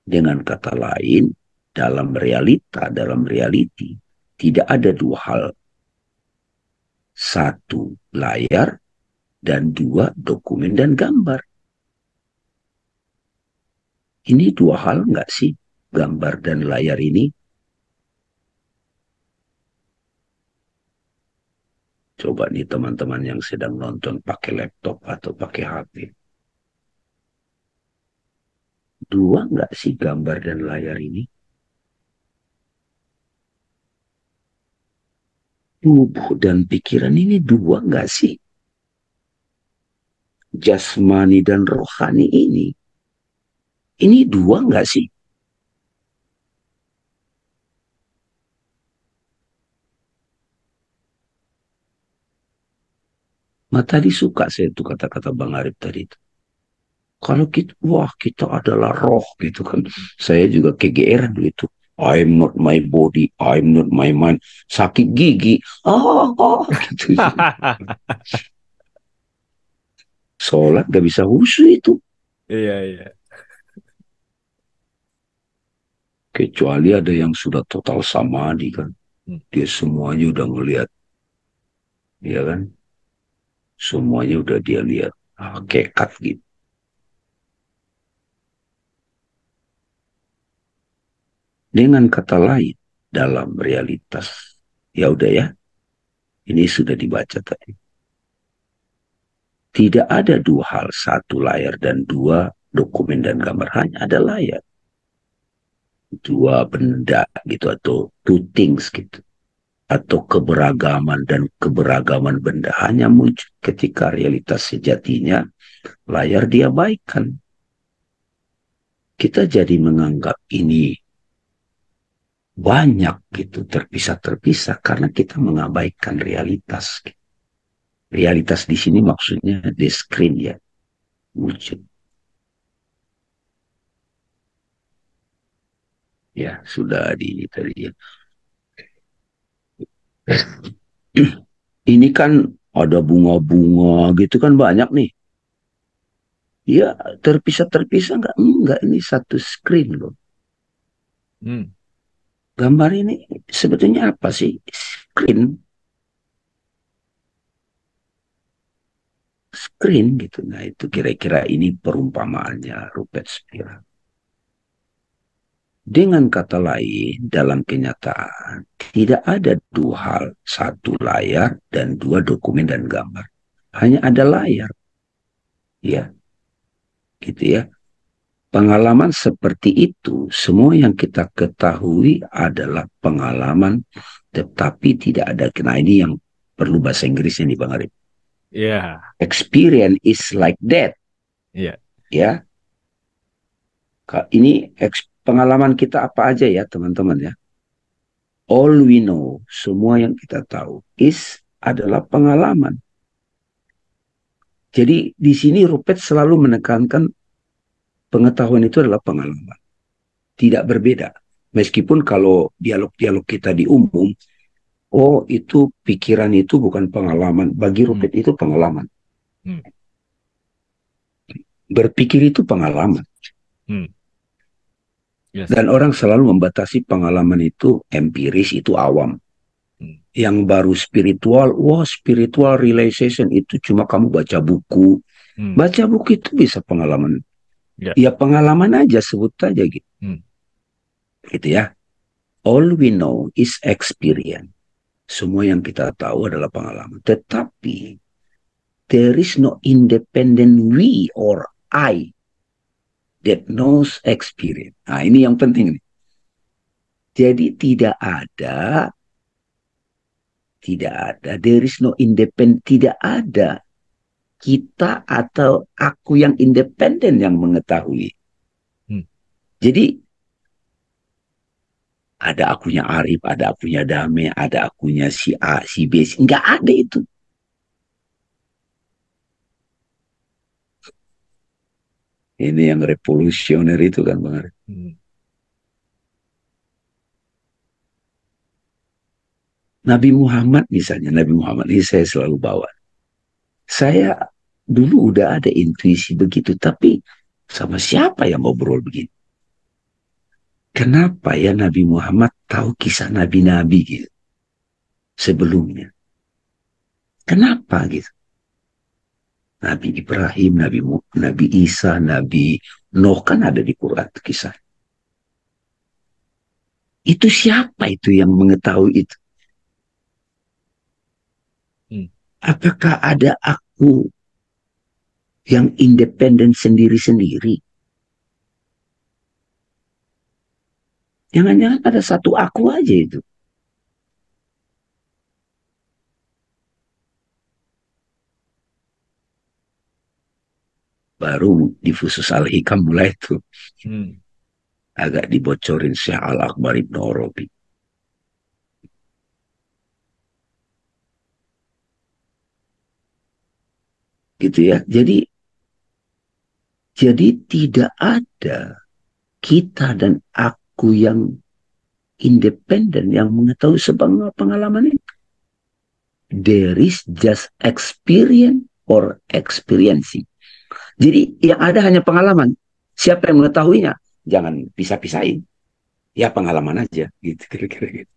Dengan kata lain, dalam reality, tidak ada dua hal. Satu, layar, dan dua, dokumen dan gambar. Ini dua hal nggak sih? Gambar dan layar ini. Coba nih teman-teman yang sedang nonton pakai laptop atau pakai HP. Dua nggak sih gambar dan layar ini? Tubuh dan pikiran ini dua nggak sih? Jasmani dan rohani ini. Ini dua nggak sih? Nah, tadi suka saya tuh kata-kata Bang Arif tadi itu. Kalau kita, wah kita adalah roh gitu kan. Saya juga kegeeran dulu itu. I'm not my body, I'm not my mind. Sakit gigi, gitu. Sholat gak bisa khusyuk itu. Iya, iya. Kecuali ada yang sudah total samadhi kan. Dia semuanya udah ngelihat, ya kan? Semuanya udah dia lihat. Hakikat gitu. Dengan kata lain, dalam realitas, ya udah ya, ini sudah dibaca tadi. Tidak ada dua hal, satu layar dan dua dokumen dan gambar, hanya ada layar. Dua benda gitu, atau two things gitu. Atau keberagaman dan keberagaman benda hanya muncul ketika realitas sejatinya layar diabaikan. Kita jadi menganggap ini banyak gitu, terpisah-terpisah karena kita mengabaikan realitas. Realitas di sini maksudnya di screen ya, wujud. Ya, sudah di tadi ya. Ini kan ada bunga-bunga gitu kan banyak nih. Ya, terpisah-terpisah enggak? Enggak, ini satu screen loh. Gambar ini sebetulnya apa sih? Screen. Screen gitu. Nah, itu kira-kira ini perumpamaannya Rupert Spira. Dengan kata lain, dalam kenyataan, tidak ada dua hal, satu layar dan dua dokumen dan gambar. Hanya ada layar. Ya, gitu ya. Pengalaman seperti itu, semua yang kita ketahui adalah pengalaman, tetapi tidak ada. Nah, ini yang perlu bahasa Inggrisnya nih, Bang Arif. Yeah. Experience is like that. Yeah. Ya. Ini pengalaman kita apa aja ya, teman-teman ya. All we know, semua yang kita tahu, adalah pengalaman. Jadi di sini Rupert selalu menekankan pengetahuan itu adalah pengalaman. Tidak berbeda. Meskipun kalau dialog-dialog kita di umum, oh itu pikiran itu bukan pengalaman. Bagi Rupert itu pengalaman. Berpikir itu pengalaman. Yes. Dan orang selalu membatasi pengalaman itu empiris, itu awam. Yang baru spiritual, wah spiritual realization itu cuma kamu baca buku. Baca buku itu bisa pengalaman. Ya pengalaman aja, sebut aja gitu. Gitu ya. All we know is experience. Semua yang kita tahu adalah pengalaman. Tetapi there is no independent we or I that knows experience. Nah, ini yang penting nih. Jadi tidak ada, there is no independent, tidak ada kita atau aku yang independen yang mengetahui. Jadi ada akunya Arif, ada akunya Dame, ada akunya si A, si B, nggak ada itu. Ini yang revolusioner itu kan Bang Arif. Nabi Muhammad misalnya, Nabi Muhammad ini saya selalu bawa. Saya dulu udah ada intuisi begitu, tapi sama siapa yang ngobrol begini? Kenapa ya Nabi Muhammad tahu kisah nabi-nabi gitu sebelumnya? Kenapa gitu? Nabi Ibrahim, Nabi Isa, Nabi Nuh kan ada di Quran kisah. Itu siapa itu yang mengetahui itu? Apakah ada aku yang independen sendiri-sendiri? Jangan-jangan ada satu aku aja itu. Baru di Fusus Al-Hikam mulai itu. Agak dibocorin Syekh Al-Akbar Ibn Arabi. Gitu ya. Jadi tidak ada kita dan aku yang independen yang mengetahui sebuah pengalaman itu. There is just experience or experiencing. Jadi yang ada hanya pengalaman. Siapa yang mengetahuinya? Jangan pisah-pisahin. Ya pengalaman aja, gitu kira-kira gitu.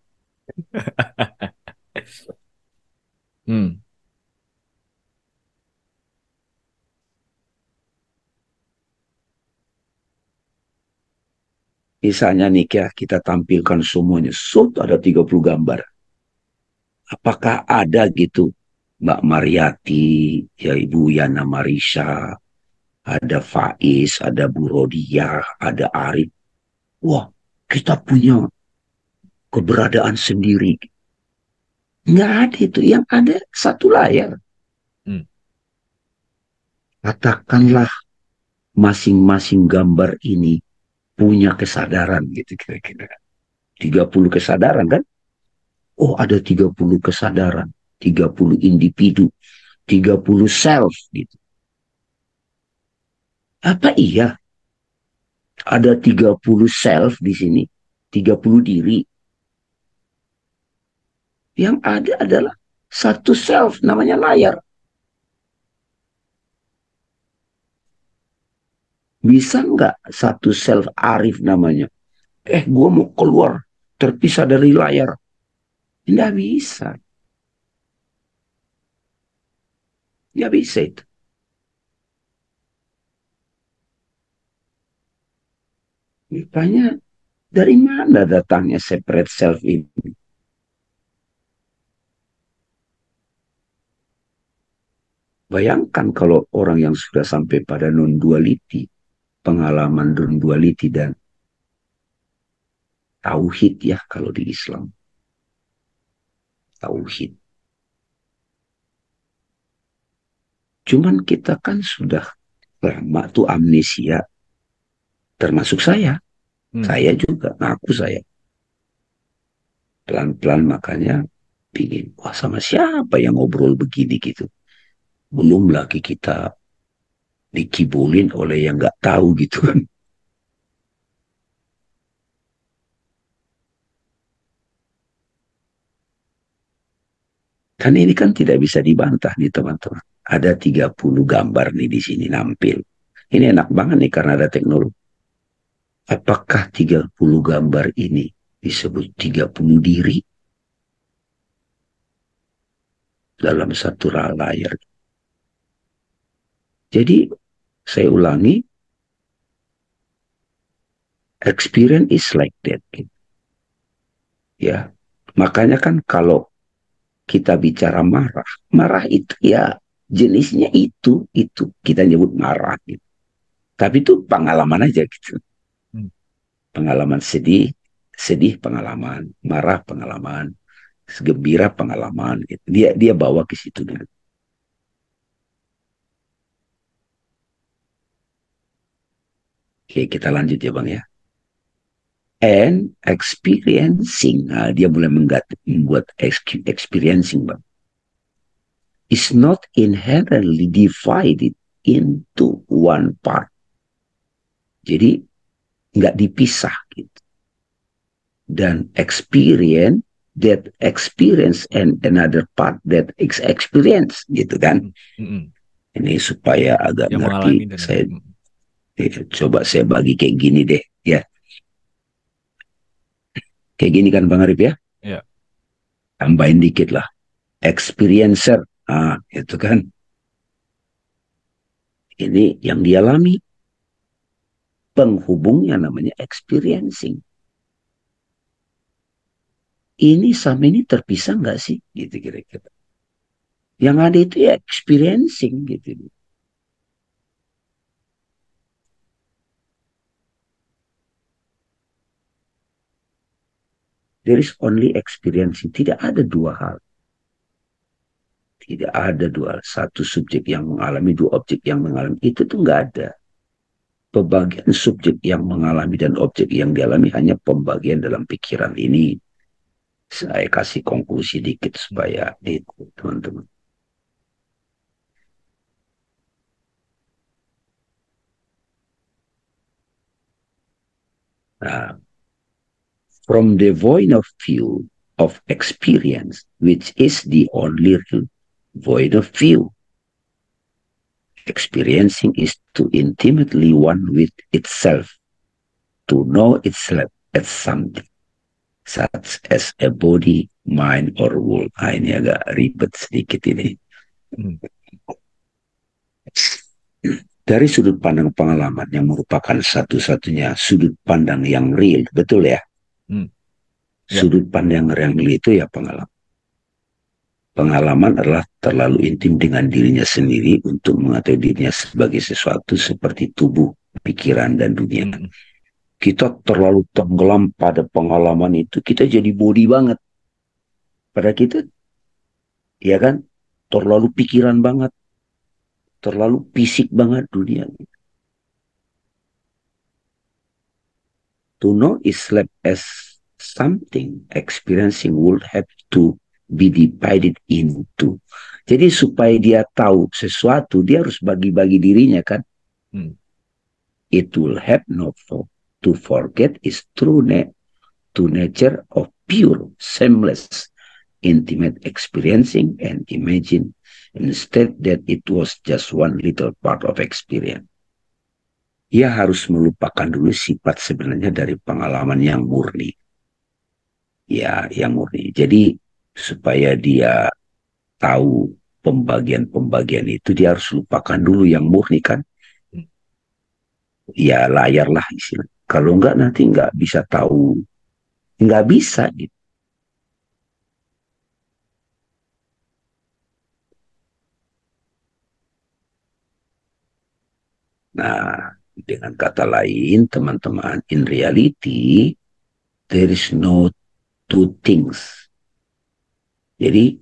Hmm. Misalnya nih ya, kita tampilkan semuanya, ada 30 gambar. Apakah ada gitu Mbak Mariati, ya Ibu Yana Marisa, ada Faiz, ada Bu Rodiah, ada Arif. Wah, kita punya keberadaan sendiri. Nggak ada itu. Yang ada satu layar. Hmm. Katakanlah masing-masing gambar ini punya kesadaran gitu kira-kira. 30 kesadaran kan? Oh, ada 30 kesadaran, 30 individu, 30 self gitu. Apa iya ada 30 self di sini? 30 diri. Yang ada adalah satu self namanya layar. Bisa nggak satu self Arif namanya? Gue mau keluar terpisah dari layar. Nggak bisa. Nggak bisa itu. Makanya dari mana datangnya separate self ini? Bayangkan kalau orang yang sudah sampai pada non-duality, pengalaman non-duality dan tauhid ya kalau di Islam. Tauhid. Cuman kita kan sudah lama tuh amnesia, termasuk saya. Hmm. Saya juga ngaku saya. Pelan-pelan makanya pingin, wah sama siapa yang ngobrol begini gitu. Belum lagi kita dikibulin oleh yang nggak tahu gitu kan. Kan ini kan tidak bisa dibantah nih teman-teman. Ada 30 gambar nih di sini nampil. Ini enak banget nih karena ada teknologi. Apakah 30 gambar ini disebut 30 diri dalam satu layar? Jadi saya ulangi, experience is like that. Ya, makanya kan kalau kita bicara marah, marah itu ya jenisnya itu kita nyebut marah gitu. Tapi itu pengalaman aja gitu. Hmm. Pengalaman sedih, sedih pengalaman, marah pengalaman, gembira pengalaman gitu. Dia bawa ke situ dulu. Oke, kita lanjut ya Bang ya. And experiencing, nah, dia mulai membuat experiencing Bang, is not inherently divided into one part. Jadi nggak dipisah gitu. Dan experience and another part that experience gitu kan. Hmm. Hmm. Ini supaya agak Yang ngerti, mengalami dan saya coba saya bagi kayak gini deh ya. Kayak gini kan Bang Arif ya. ya. Tambahin dikit lah. Experiencer. Ah, itu kan. Ini yang dialami. Penghubungnya namanya experiencing. Ini sama ini terpisah nggak sih? Gitu kira-kira. Yang ada itu ya experiencing gitu. There is only experiencing. Tidak ada dua hal. Tidak ada dua hal. Satu subjek yang mengalami, dua objek yang mengalami. Itu tuh nggak ada. Pembagian subjek yang mengalami dan objek yang dialami hanya pembagian dalam pikiran ini. Saya kasih konklusi dikit supaya itu teman-teman. Nah, from the point of view of experience, which is the only point of view, experiencing is to intimately one with itself, to know itself. at something such as a body, mind, or world. Nah, ini agak ribet sedikit ini. Hmm. Dari sudut pandang pengalaman yang merupakan satu-satunya sudut pandang yang real, betul ya? Hmm. Ya. Sudut pandang yang real itu ya pengalaman. Pengalaman adalah terlalu intim dengan dirinya sendiri untuk mengetahui dirinya sebagai sesuatu seperti tubuh, pikiran, dan dunia. Hmm. Kita terlalu tenggelam pada pengalaman itu, kita jadi body banget. Pada kita, ya kan, terlalu pikiran banget, terlalu fisik banget dunia. To know Islam as something experiencing would have to be divided into. Jadi supaya dia tahu sesuatu, dia harus bagi-bagi dirinya kan. Hmm. It will have no fault to forget its true nature of pure, seamless, intimate experiencing and imagine instead that it was just one little part of experience. Ia harus melupakan dulu sifat sebenarnya dari pengalaman yang murni. Ya, yang murni. Jadi supaya dia tahu pembagian-pembagian itu, dia harus lupakan dulu yang murni kan. Ya layar lah istilah. Kalau enggak nanti enggak bisa tahu. Enggak bisa gitu. Nah, dengan kata lain, teman-teman, in reality, there is no two things. Jadi,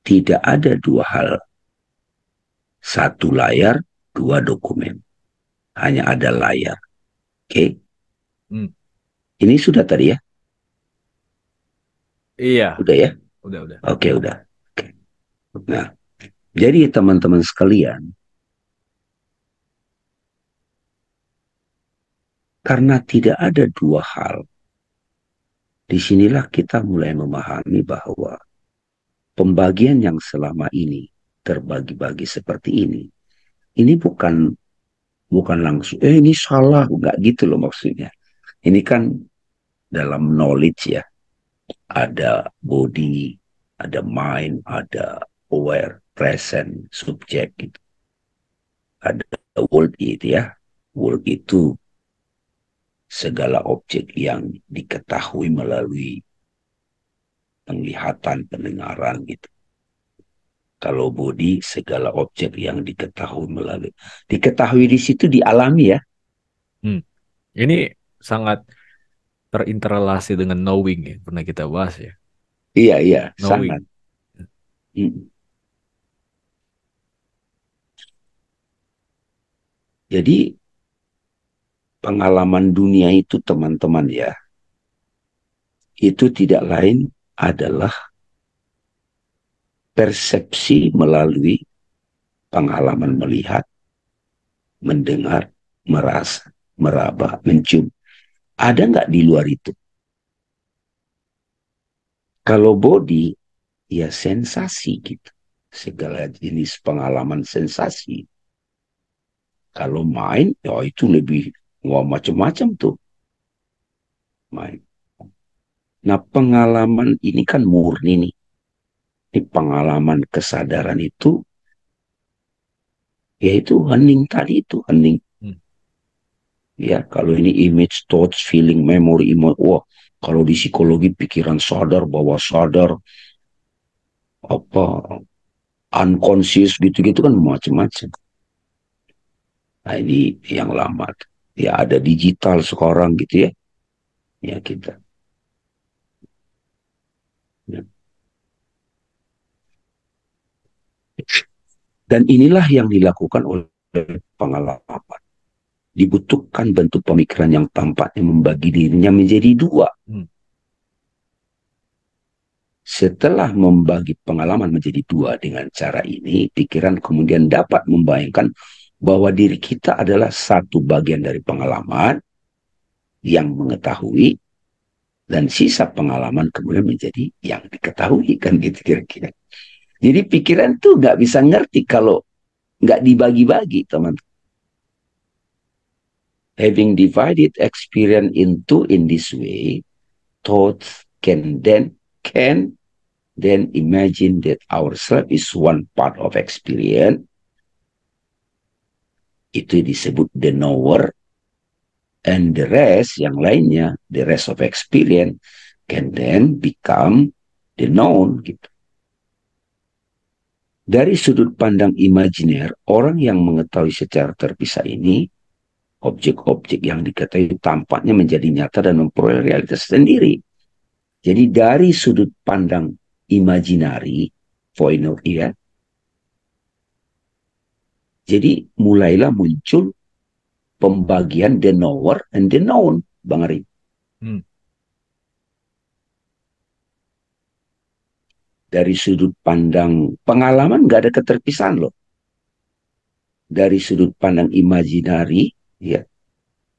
tidak ada dua hal. Satu layar, dua dokumen. Hanya ada layar. Oke? Hmm. Ini sudah tadi ya? Iya. Udah ya? Udah. Oke, udah. Oke. Nah, jadi teman-teman sekalian, karena tidak ada dua hal, disinilah kita mulai memahami bahwa pembagian yang selama ini terbagi-bagi seperti ini bukan langsung, ini salah, nggak gitu loh maksudnya. Ini kan dalam knowledge ya, ada body, ada mind, ada aware, present, subject gitu. Ada world itu ya, world itu segala objek yang diketahui melalui penglihatan, pendengaran gitu. Kalau body, segala objek yang diketahui di situ dialami ya. Hmm. Ini sangat terinterelasi dengan knowing ya, pernah kita bahas ya. Iya, Knowing. sangat. Hmm. Jadi pengalaman dunia itu teman-teman ya, itu tidak lain adalah persepsi melalui pengalaman melihat, mendengar, merasa, meraba, mencium. Ada nggak di luar itu? Kalau body, ya sensasi gitu. Segala jenis pengalaman sensasi. Kalau mind, ya itu lebih macam-macam tuh. Mind. Nah, pengalaman ini kan murni nih. Ini pengalaman kesadaran itu, yaitu hening tadi itu, hening. Ya, kalau ini image, thoughts, feeling, memory, wah, kalau di psikologi pikiran sadar, bawah sadar, apa, unconscious gitu-gitu kan macam-macam. Nah, ini yang lama. Ya, ada digital sekarang gitu ya. Ya, kita. Ya. Dan inilah yang dilakukan oleh pengalaman. Dibutuhkan bentuk pemikiran yang tampaknya membagi dirinya menjadi dua. Setelah membagi pengalaman menjadi dua dengan cara ini, pikiran kemudian dapat membayangkan bahwa diri kita adalah satu bagian dari pengalaman yang mengetahui, dan sisa pengalaman kemudian menjadi yang diketahui, kan gitu kira-kira. Jadi pikiran tuh nggak bisa ngerti kalau nggak dibagi-bagi, teman. Having divided experience into in this way, thoughts can then imagine that ourselves is one part of experience. Itu disebut the knower, and the rest, yang lainnya, the rest of experience can then become the known gitu. Dari sudut pandang imajiner, orang yang mengetahui secara terpisah ini, objek-objek yang diketahui tampaknya menjadi nyata dan memperoleh realitas sendiri. Jadi dari sudut pandang imajinari, point of view, jadi mulailah muncul pembagian the knower and the known, Bang Arif. Dari sudut pandang pengalaman nggak ada keterpisahan loh. Dari sudut pandang imajinari, ya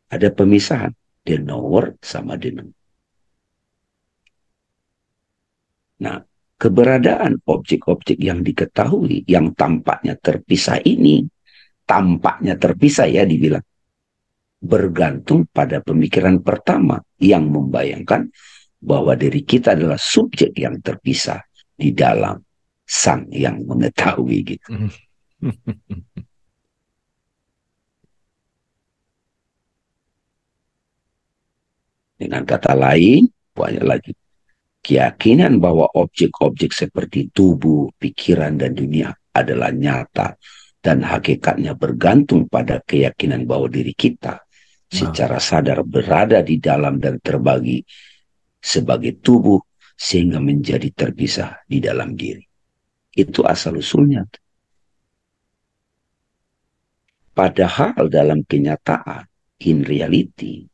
ada pemisahan the knower sama the known. Nah, keberadaan objek-objek yang diketahui yang tampaknya terpisah ini, tampaknya terpisah ya dibilang, bergantung pada pemikiran pertama yang membayangkan bahwa diri kita adalah subjek yang terpisah di dalam sang yang mengetahui gitu. Dengan kata lain, banyak lagi. Keyakinan bahwa objek-objek seperti tubuh, pikiran, dan dunia adalah nyata dan hakikatnya bergantung pada keyakinan bahwa diri kita secara sadar berada di dalam dan terbagi sebagai tubuh sehingga menjadi terpisah di dalam diri. Itu asal-usulnya. Padahal dalam kenyataan, in reality,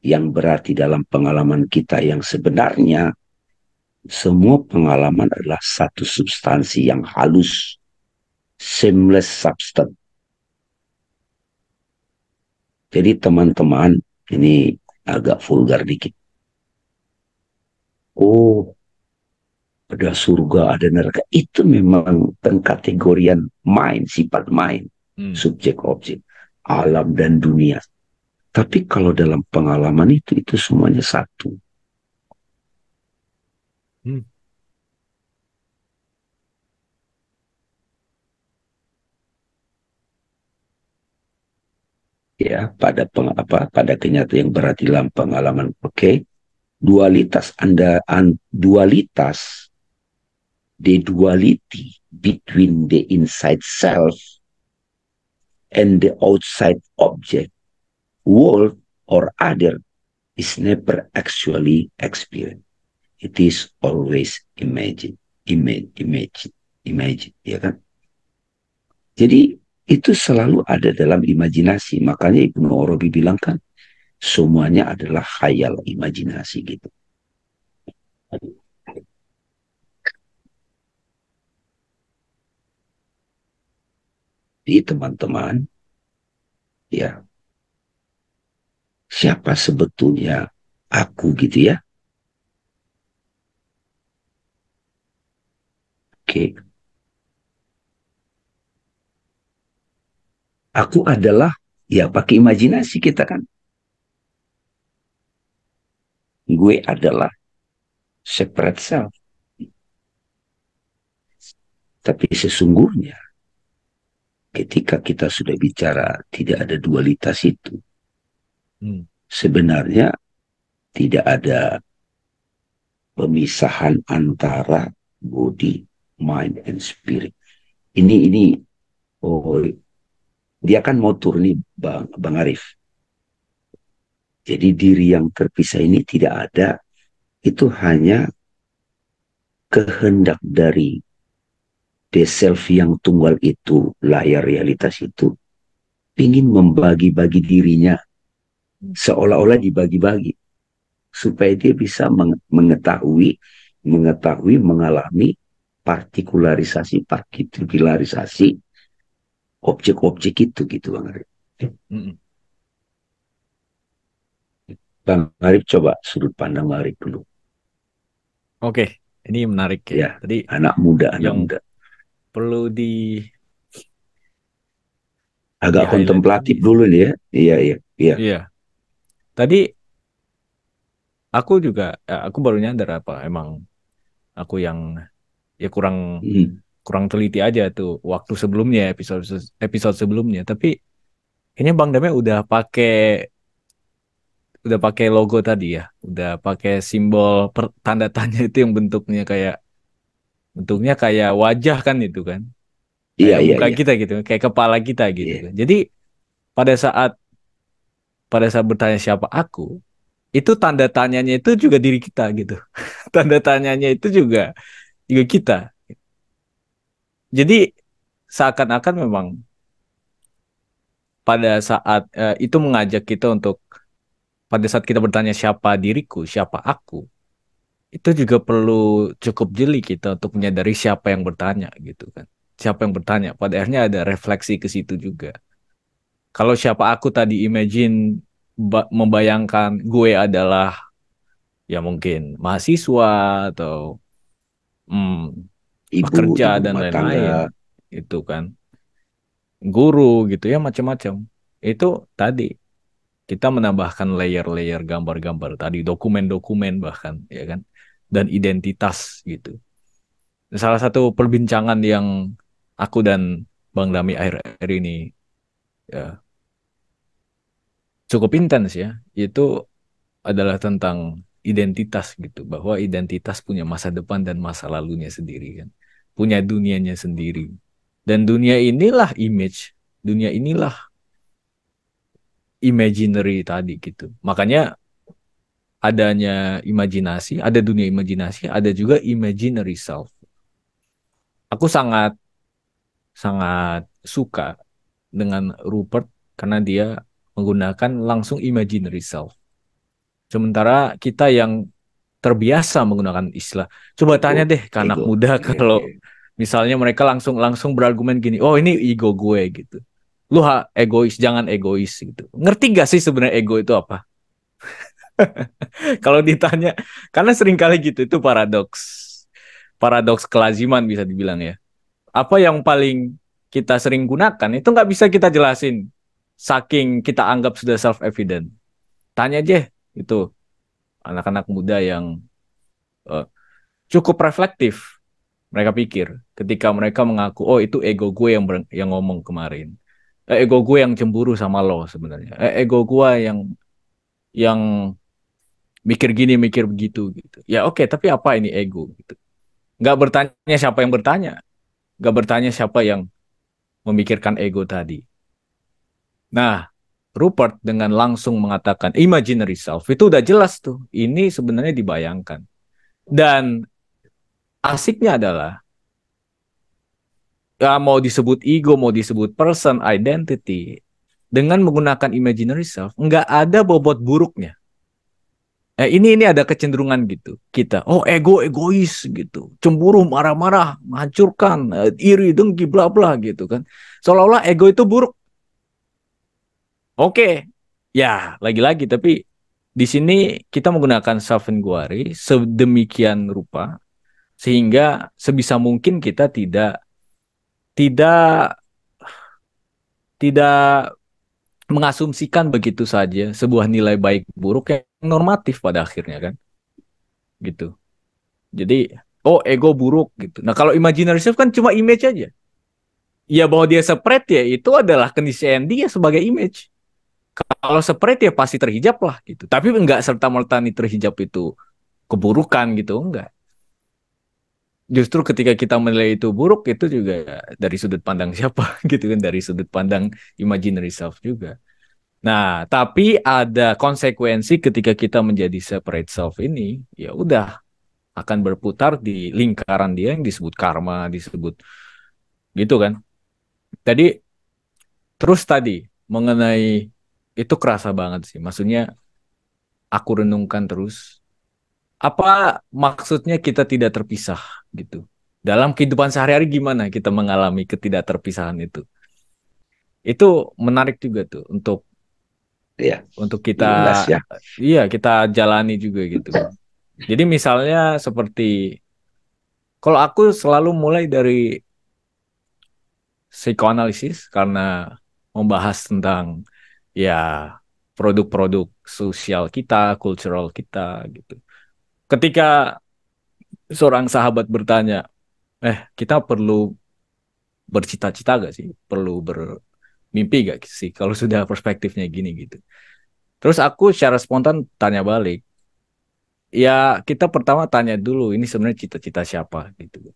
yang berarti dalam pengalaman kita yang sebenarnya, semua pengalaman adalah satu substansi yang halus, seamless substance. Jadi teman-teman, ini agak vulgar dikit. Oh, ada surga, ada neraka. Itu memang pengkategorian mind, sifat mind, subjek objek, alam dan dunia. Tapi kalau dalam pengalaman itu semuanya satu. Ya, pada kenyataan yang berarti dalam pengalaman. Oke. Dualitas dualitas, the duality between the inside self and the outside object, world or other, is never actually experienced. It is always imagine, ya kan? Jadi itu selalu ada dalam imajinasi. Makanya Ibnu Arabi bilang kan, semuanya adalah khayal, imajinasi gitu. Jadi teman-teman, ya, siapa sebetulnya aku gitu ya? Oke. Aku adalah, ya pakai imajinasi kita kan. Gue adalah separate self. Tapi sesungguhnya, ketika kita sudah bicara tidak ada dualitas itu, sebenarnya tidak ada pemisahan antara body, mind, and spirit. Ini, dia kan mau turun nih Bang Arif. Jadi diri yang terpisah ini tidak ada, itu hanya kehendak dari the self yang tunggal itu, layar realitas itu, ingin membagi-bagi dirinya, seolah-olah dibagi-bagi, supaya dia bisa mengetahui, mengalami partikularisasi objek-objek itu gitu Bang Arif. Bang Arif coba sudut pandang Bang Arif dulu. Oke, ini menarik ya. Tadi anak muda. Perlu agak kontemplatif dulu nih ya. Iya. Iya. Iya. Tadi aku juga, aku baru nyadar apa emang aku yang ya kurang Hmm. kurang teliti aja tuh waktu sebelumnya episode episode sebelumnya. Tapi kayaknya Bang Dame udah pakai logo tadi ya, udah pakai simbol tanda tanya itu yang bentuknya kayak wajah kan itu kan, Iya, kayak iya, muka iya. kita gitu, kayak kepala kita gitu Iya. kan. Jadi pada saat pada saat bertanya siapa aku, itu tanda tanyanya itu juga diri kita gitu. Tanda tanyanya itu juga kita. Jadi seakan-akan memang pada saat itu mengajak kita untuk pada saat kita bertanya siapa diriku, siapa aku, itu juga perlu cukup jeli kita untuk menyadari siapa yang bertanya gitu kan. Siapa yang bertanya, pada akhirnya ada refleksi ke situ juga. Kalau siapa aku tadi imagine membayangkan gue adalah ya mungkin mahasiswa atau hmm, Ibu, pekerja ibu dan rumah tangga. lain-lain itu kan, guru gitu ya macam-macam. Itu tadi kita menambahkan layer-layer gambar-gambar tadi, dokumen-dokumen bahkan ya kan, dan identitas gitu. Salah satu perbincangan yang aku dan Bang Dami akhir-akhir ini ya cukup intens ya, itu adalah tentang identitas gitu, bahwa identitas punya masa depan dan masa lalunya sendiri kan, punya dunianya sendiri. Dan dunia inilah image, dunia inilah imaginary tadi gitu. Makanya adanya imajinasi, ada dunia imajinasi, ada juga imaginary self. Aku sangat sangat suka dengan Rupert karena dia menggunakan langsung imaginary self. Sementara kita yang terbiasa menggunakan istilah. Coba tanya Ego, deh ke anak ego. muda Oke, kalau oke. misalnya mereka langsung langsung berargumen gini, oh ini ego gue gitu. Lu egois, jangan egois gitu. Ngerti gak sih sebenarnya ego itu apa? Kalau ditanya, karena sering kali gitu, itu paradoks. Paradoks kelaziman bisa dibilang ya. Apa yang paling kita sering gunakan, itu nggak bisa kita jelasin. Saking kita anggap sudah self-evident. Tanya aja itu anak-anak muda yang eh, cukup reflektif. Mereka pikir ketika mereka mengaku, oh itu ego gue yang ngomong kemarin. Ego gue yang cemburu sama lo sebenarnya. Ego gue yang mikir gini, mikir begitu gitu. Ya oke, tapi apa ini ego gitu. Nggak bertanya siapa yang bertanya. Nggak bertanya siapa yang memikirkan ego tadi. Nah, Rupert dengan langsung mengatakan imaginary self itu udah jelas tuh. Ini sebenarnya dibayangkan. Dan asiknya adalah ya mau disebut ego, mau disebut person, identity, dengan menggunakan imaginary self, nggak ada bobot buruknya. Ini ada kecenderungan gitu kita. Oh egois gitu, cemburu, marah-marah, menghancurkan, iri, dengki, bla bla gitu kan. Seolah-olah ego itu buruk. Oke, ya lagi-lagi tapi di sini kita menggunakan self inquiry sedemikian rupa sehingga sebisa mungkin kita tidak tidak mengasumsikan begitu saja sebuah nilai baik buruk yang normatif pada akhirnya kan gitu. Jadi oh ego buruk gitu. Nah kalau imaginary self kan cuma image aja. Ya bahwa dia spread ya itu adalah keniscayaan dia sebagai image. Kalau spread ya pasti terhijab lah gitu. Tapi enggak serta merta nih terhijab itu keburukan gitu enggak. Justru ketika kita menilai itu buruk itu juga dari sudut pandang siapa gitu kan, dari sudut pandang imaginary self juga. Nah, tapi ada konsekuensi ketika kita menjadi separate self ini, ya udah akan berputar di lingkaran dia yang disebut karma, disebut gitu kan. Tadi terus tadi mengenai itu kerasa banget sih. Maksudnya aku renungkan terus apa maksudnya kita tidak terpisah gitu. Dalam kehidupan sehari-hari gimana kita mengalami ketidakterpisahan itu. Itu menarik juga tuh Iya, untuk kita jelas ya. iya kita jalani juga gitu kan. Jadi misalnya seperti kalau aku selalu mulai dari psikoanalisis karena membahas tentang ya produk-produk sosial kita, cultural kita gitu. Ketika seorang sahabat bertanya, kita perlu bercita-cita gak sih? Perlu bermimpi gak sih kalau sudah perspektifnya gini gitu. Terus aku secara spontan tanya balik, ya kita pertama tanya dulu, ini sebenarnya cita-cita siapa gitu.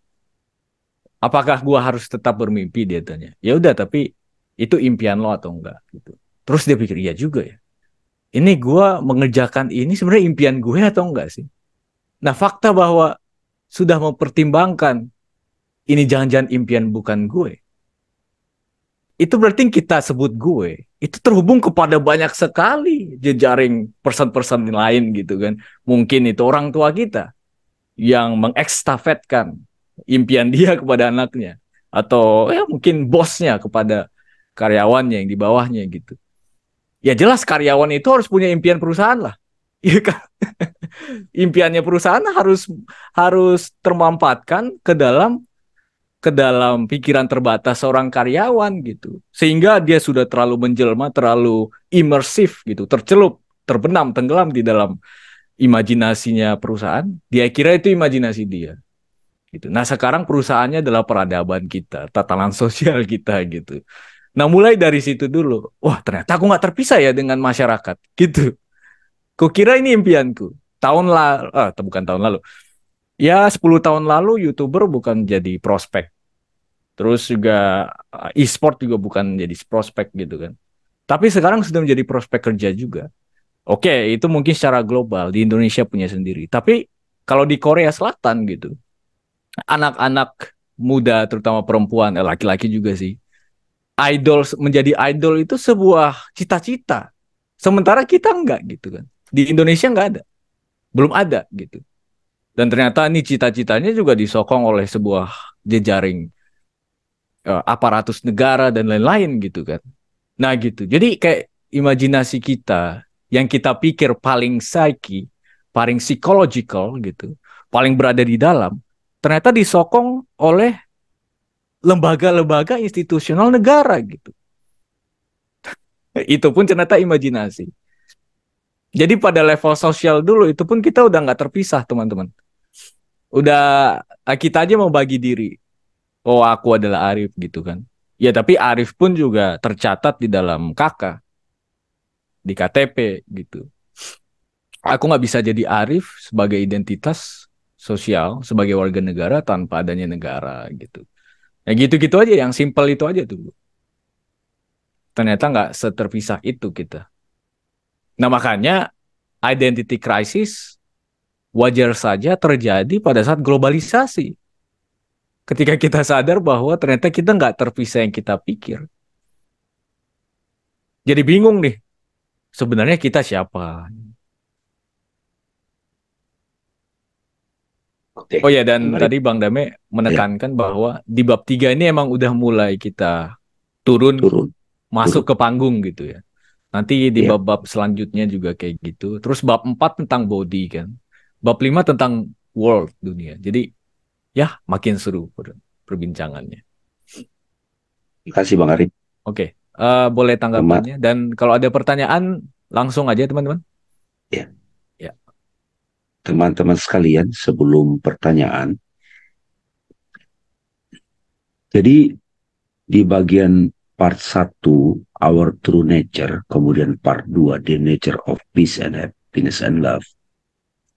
Apakah gua harus tetap bermimpi, dia tanya. Ya udah, tapi itu impian lo atau enggak gitu. Terus dia pikir, iya juga ya. Ini gua mengerjakan ini sebenarnya impian gue atau enggak sih? Nah, fakta bahwa sudah mempertimbangkan ini jangan-jangan impian bukan gue, itu berarti kita sebut gue itu terhubung kepada banyak sekali jejaring person-person lain gitu kan. Mungkin itu orang tua kita yang mengekstafetkan impian dia kepada anaknya, atau ya mungkin bosnya kepada karyawannya yang di bawahnya gitu. Ya jelas karyawan itu harus punya impian perusahaan lah. Iya kan? Impiannya perusahaan harus harus termampatkan ke dalam pikiran terbatas seorang karyawan gitu. Sehingga dia sudah terlalu menjelma, terlalu imersif gitu, tercelup, terbenam, tenggelam di dalam imajinasinya perusahaan. Dia kira itu imajinasi dia. Gitu. Nah, sekarang perusahaannya adalah peradaban kita, tatanan sosial kita gitu. Nah, mulai dari situ dulu, wah ternyata aku nggak terpisah ya dengan masyarakat gitu. Kukira ini impianku. Bukan tahun lalu. Ya, 10 tahun lalu YouTuber bukan jadi prospek. Terus juga e-sport juga bukan jadi prospek gitu kan. Tapi sekarang sudah menjadi prospek kerja juga. Oke, itu mungkin secara global, di Indonesia punya sendiri. Tapi kalau di Korea Selatan gitu, anak-anak muda terutama perempuan, laki-laki juga sih, menjadi idol itu sebuah cita-cita. Sementara kita enggak gitu kan. Di Indonesia enggak ada. Belum ada gitu. Dan ternyata ini cita-citanya juga disokong oleh sebuah jejaring aparatus negara dan lain-lain gitu kan. Nah gitu. Jadi kayak imajinasi kita yang kita pikir paling psyche, paling psychological gitu, paling berada di dalam, ternyata disokong oleh lembaga-lembaga institusional negara gitu. Itu pun ternyata imajinasi. Jadi pada level sosial dulu itu pun kita udah nggak terpisah teman-teman. Udah kita aja mau bagi diri. Oh, aku adalah Arif gitu kan. Ya tapi Arif pun juga tercatat di dalam KK, di KTP gitu. Aku nggak bisa jadi Arif sebagai identitas sosial, sebagai warga negara tanpa adanya negara gitu. Ya gitu-gitu aja, yang simpel itu aja dulu. Ternyata nggak seterpisah itu kita. Nah makanya identity crisis wajar saja terjadi pada saat globalisasi. Ketika kita sadar bahwa ternyata kita nggak terpisah yang kita pikir. Jadi bingung nih, sebenarnya kita siapa? Oke, Oh ya, dan mari. tadi Bang Dame Ya, menekankan bahwa di bab 3 ini emang udah mulai kita turun turun, masuk turun. ke panggung gitu ya. Nanti di Ya, bab-bab selanjutnya juga kayak gitu. Terus bab 4 tentang body kan. Bab 5 tentang world, dunia. Jadi ya makin seru perbincangannya. terima kasih Bang Arif. Oke, boleh Teman, tanggapannya. Dan kalau ada pertanyaan langsung aja teman-teman. ya, Ya, teman-teman sekalian, sebelum pertanyaan, jadi di bagian part satu Our True Nature, kemudian part 2 The Nature of Peace and Happiness and Love.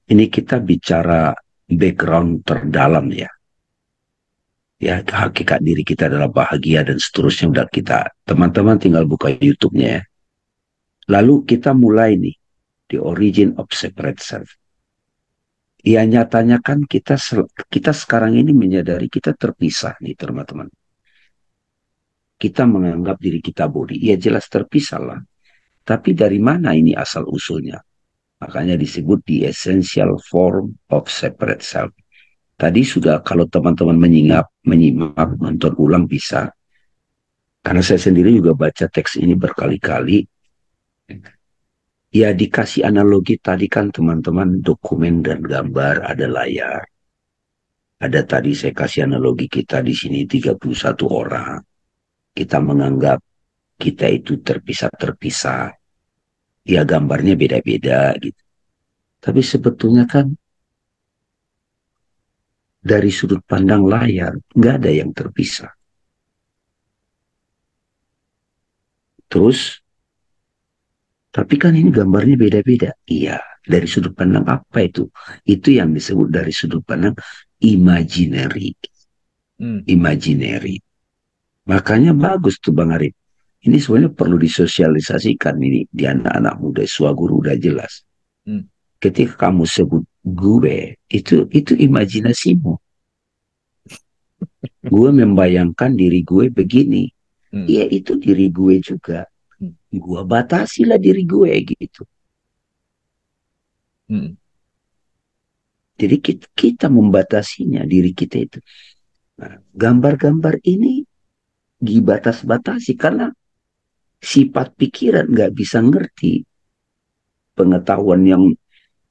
Ini kita bicara background terdalam ya. Ya, hakikat diri kita adalah bahagia dan seterusnya udah kita. Teman-teman tinggal buka YouTube-nya ya. Lalu kita mulai nih, The Origin of Separate Self. Ya nyatanya kan kita sekarang ini menyadari kita terpisah nih teman-teman. Kita menganggap diri kita body. Ya jelas terpisah lah. Tapi dari mana ini asal usulnya? Makanya disebut the essential form of separate self. Tadi sudah kalau teman-teman menyimak, nonton ulang bisa. Karena saya sendiri juga baca teks ini berkali-kali. Ya dikasih analogi tadi kan teman-teman dokumen dan gambar ada layar. Ada tadi saya kasih analogi kita di sini 31 orang. Kita menganggap kita itu terpisah-terpisah. ya gambarnya beda-beda gitu. Tapi sebetulnya kan dari sudut pandang layar nggak ada yang terpisah. Terus, tapi kan ini gambarnya beda-beda. Iya, dari sudut pandang apa itu? Itu yang disebut dari sudut pandang imaginary. Hmm. Imaginary. Makanya bagus tuh Bang Arif. Ini sebenarnya perlu disosialisasikan ini di anak-anak muda. Swaguru udah jelas. Hmm. Ketika kamu sebut gue, itu imajinasimu. Gue membayangkan diri gue begini. Hmm. Ya itu diri gue juga. Hmm. Gue batasilah diri gue gitu. Hmm. Jadi kita membatasinya diri kita itu. Nah, gambar-gambar ini dibatas-batasi karena sifat pikiran nggak bisa ngerti pengetahuan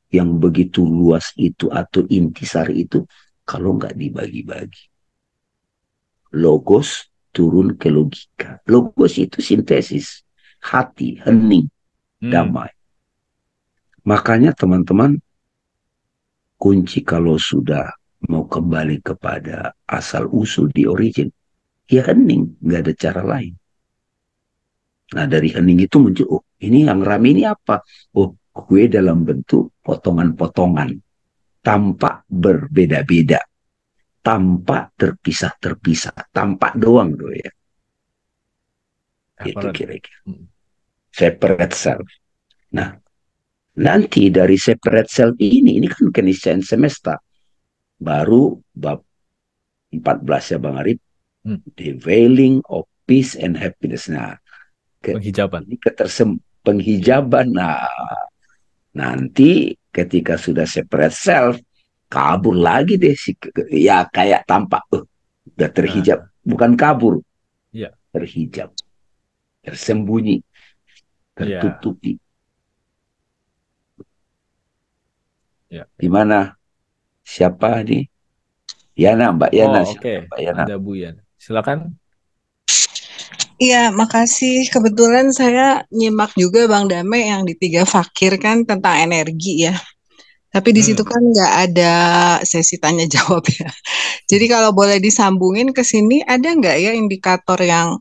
yang begitu luas itu atau intisari itu kalau nggak dibagi-bagi. Logos turun ke logika. Logos itu sintesis, hati, hening, Hmm. damai. Makanya teman-teman, kunci kalau sudah mau kembali kepada asal usul di origin, ya hening, nggak ada cara lain. Nah dari hening itu muncul, oh ini yang rame ini apa? Oh kue dalam bentuk potongan-potongan, tampak berbeda-beda, tampak terpisah-terpisah, tampak doang tuh ya. Itu Aparat. kira-kira. Hmm. Separate self. Nah, nanti dari separate self ini kan keniscayaan semesta. Baru bab 14 ya Bang Arif, Hmm. the veiling of peace and happiness. Nah, Penghijaban. ini Iya. penghijaban. Nah, nanti ketika sudah separate self, kabur lagi deh. Ya kayak tampak, udah terhijab. Nah, Bukan kabur, iya. terhijab. Tersembunyi, Iya. tertutupi. Iya. Di mana? Siapa nih? Yana, Mbak Oh, Yana. oke. Siapa Mbak Yana? Ada Bu Yan. Silakan. Iya, makasih. Kebetulan saya nyimak juga Bang Dame yang di Tiga Fakir kan tentang energi ya. Tapi di situ Hmm. kan nggak ada sesi tanya jawab ya. Jadi kalau boleh disambungin ke sini, ada nggak ya indikator yang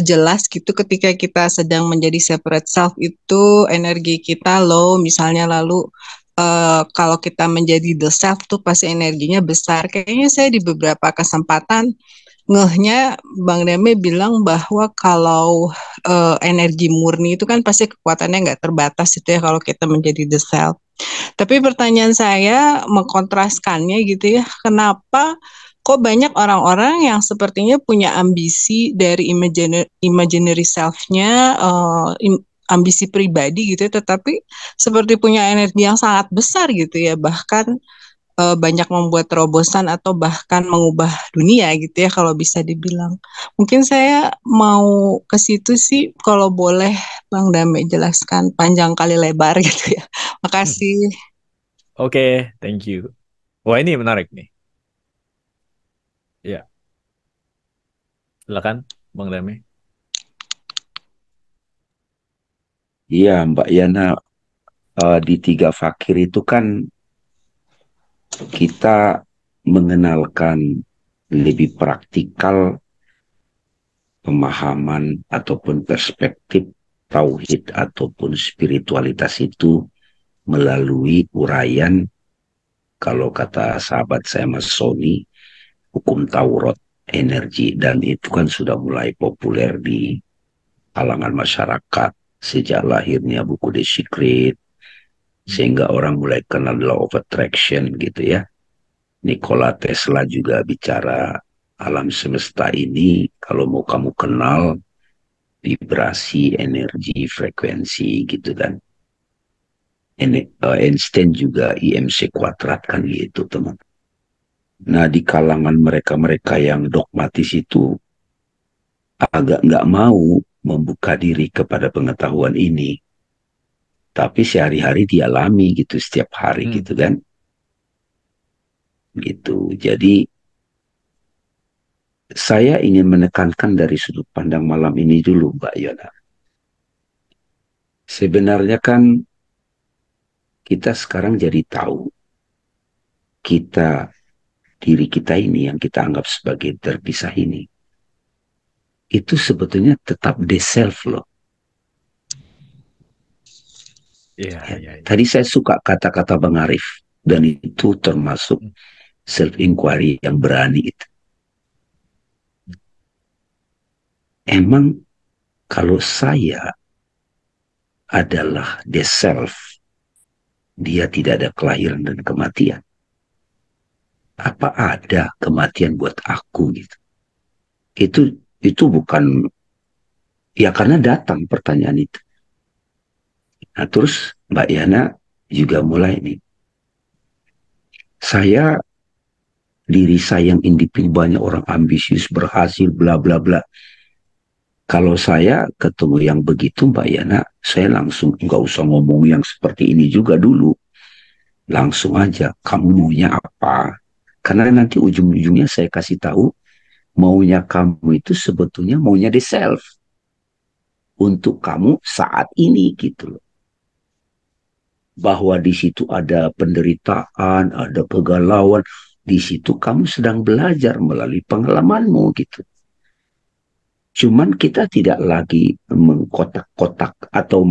jelas gitu ketika kita sedang menjadi separate self itu energi kita low misalnya lalu kalau kita menjadi the self tuh pasti energinya besar. Kayaknya saya di beberapa kesempatan ngehnya Bang Deme bilang bahwa kalau energi murni itu kan pasti kekuatannya nggak terbatas itu ya kalau kita menjadi the self. Tapi pertanyaan saya mengkontraskannya gitu ya, kenapa kok banyak orang-orang yang sepertinya punya ambisi dari imaginary self-nya, ambisi pribadi gitu ya, tetapi seperti punya energi yang sangat besar gitu ya, bahkan banyak membuat terobosan atau bahkan mengubah dunia gitu ya kalau bisa dibilang. Mungkin saya mau ke situ sih kalau boleh Bang Dame jelaskan panjang kali lebar gitu ya. Hmm. Makasih. Oke, thank you. Wah, ini menarik nih. Ya, silakan Bang Dame. Iya, Mbak Yana. Di Tiga Fakir itu kan kita mengenalkan lebih praktikal pemahaman ataupun perspektif tauhid ataupun spiritualitas itu melalui uraian kalau kata sahabat saya Mas Sony hukum Taurat energi dan itu kan sudah mulai populer di kalangan masyarakat sejak lahirnya buku The Secret Hmm. sehingga orang mulai kenal law of attraction gitu ya. Nikola Tesla juga bicara alam semesta ini kalau mau kamu kenal vibrasi, energi, frekuensi gitu kan. Einstein juga IMC kuadrat kan gitu teman. Nah di kalangan mereka-mereka yang dogmatis itu agak nggak mau membuka diri kepada pengetahuan ini. Tapi sehari-hari dialami gitu setiap hari Hmm. gitu kan. Gitu. Jadi saya ingin menekankan dari sudut pandang malam ini dulu Mbak Yona. Sebenarnya kan kita sekarang jadi tahu kita, diri kita ini yang kita anggap sebagai terpisah ini, itu sebetulnya tetap the self loh. Iya, Ya. iya, iya. Tadi saya suka kata-kata Bang Arif, dan itu termasuk self inquiry yang berani itu. Emang kalau saya adalah the self, dia tidak ada kelahiran dan kematian. Apa ada kematian buat aku gitu? Itu bukan, ya karena datang pertanyaan itu. Nah terus Mbak Yana juga mulai nih. Diri saya yang individu, banyak orang ambisius, berhasil, bla bla bla. Kalau saya ketemu yang begitu Mbak Yana, saya langsung nggak usah ngomong yang seperti ini juga dulu. Langsung aja, kamu maunya apa? Karena nanti ujung-ujungnya saya kasih tahu, maunya kamu itu sebetulnya maunya the self. Untuk kamu saat ini gitu loh. Bahwa di situ ada penderitaan, ada kegalauan, di situ kamu sedang belajar melalui pengalamanmu gitu. Cuman kita tidak lagi mengkotak-kotak atau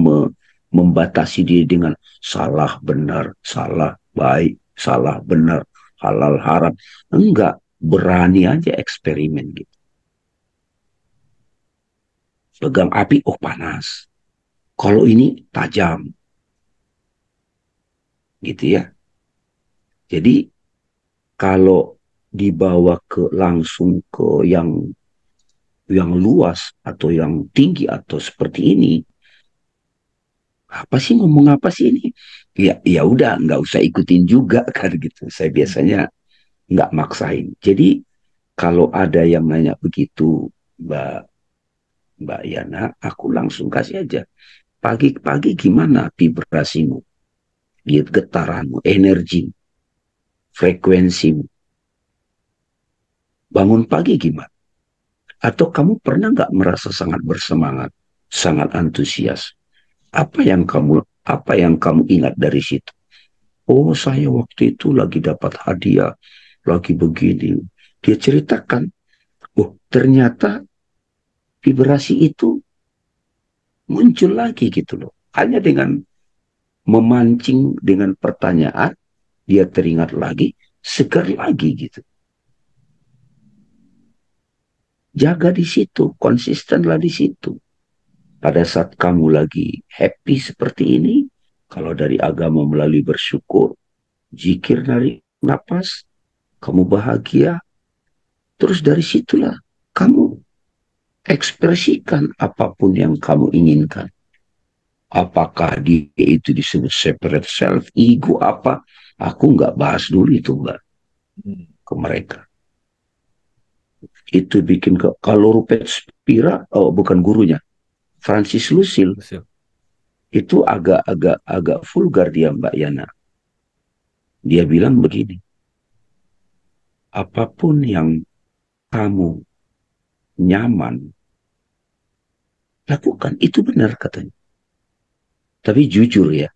membatasi diri dengan salah benar, salah baik, salah benar, halal haram. Enggak, berani aja eksperimen gitu. Pegang api, oh panas. Kalau ini tajam. Gitu ya. Jadi kalau dibawa langsung ke yang luas atau yang tinggi atau seperti ini, apa sih ngomong apa sih ini? Ya udah nggak usah ikutin juga kan gitu. Saya biasanya nggak maksain. Jadi kalau ada yang nanya begitu, Mbak Mbak Yana, aku langsung kasih aja. Pagi-pagi gimana vibrasimu, getaranmu, energi, frekuensimu. Bangun pagi gimana? Atau kamu pernah nggak merasa sangat bersemangat, sangat antusias? Apa yang kamu ingat dari situ? Oh, saya waktu itu lagi dapat hadiah, lagi begini. Dia ceritakan, oh ternyata vibrasi itu muncul lagi gitu loh. Hanya dengan memancing dengan pertanyaan, dia teringat lagi, segar lagi gitu. Jaga di situ, konsistenlah di situ. Pada saat kamu lagi happy seperti ini, kalau dari agama melalui bersyukur, zikir dari napas, kamu bahagia, terus dari situlah kamu ekspresikan apapun yang kamu inginkan. Apakah dia itu disebut separate self, ego apa? Aku nggak bahas dulu itu Mbak ke mereka. Itu bikin kalau Rupert Spira, oh bukan gurunya, Francis Lucille, itu agak vulgar dia Mbak Yana. Dia bilang begini, apapun yang kamu nyaman, lakukan. Itu benar katanya. Tapi jujur ya,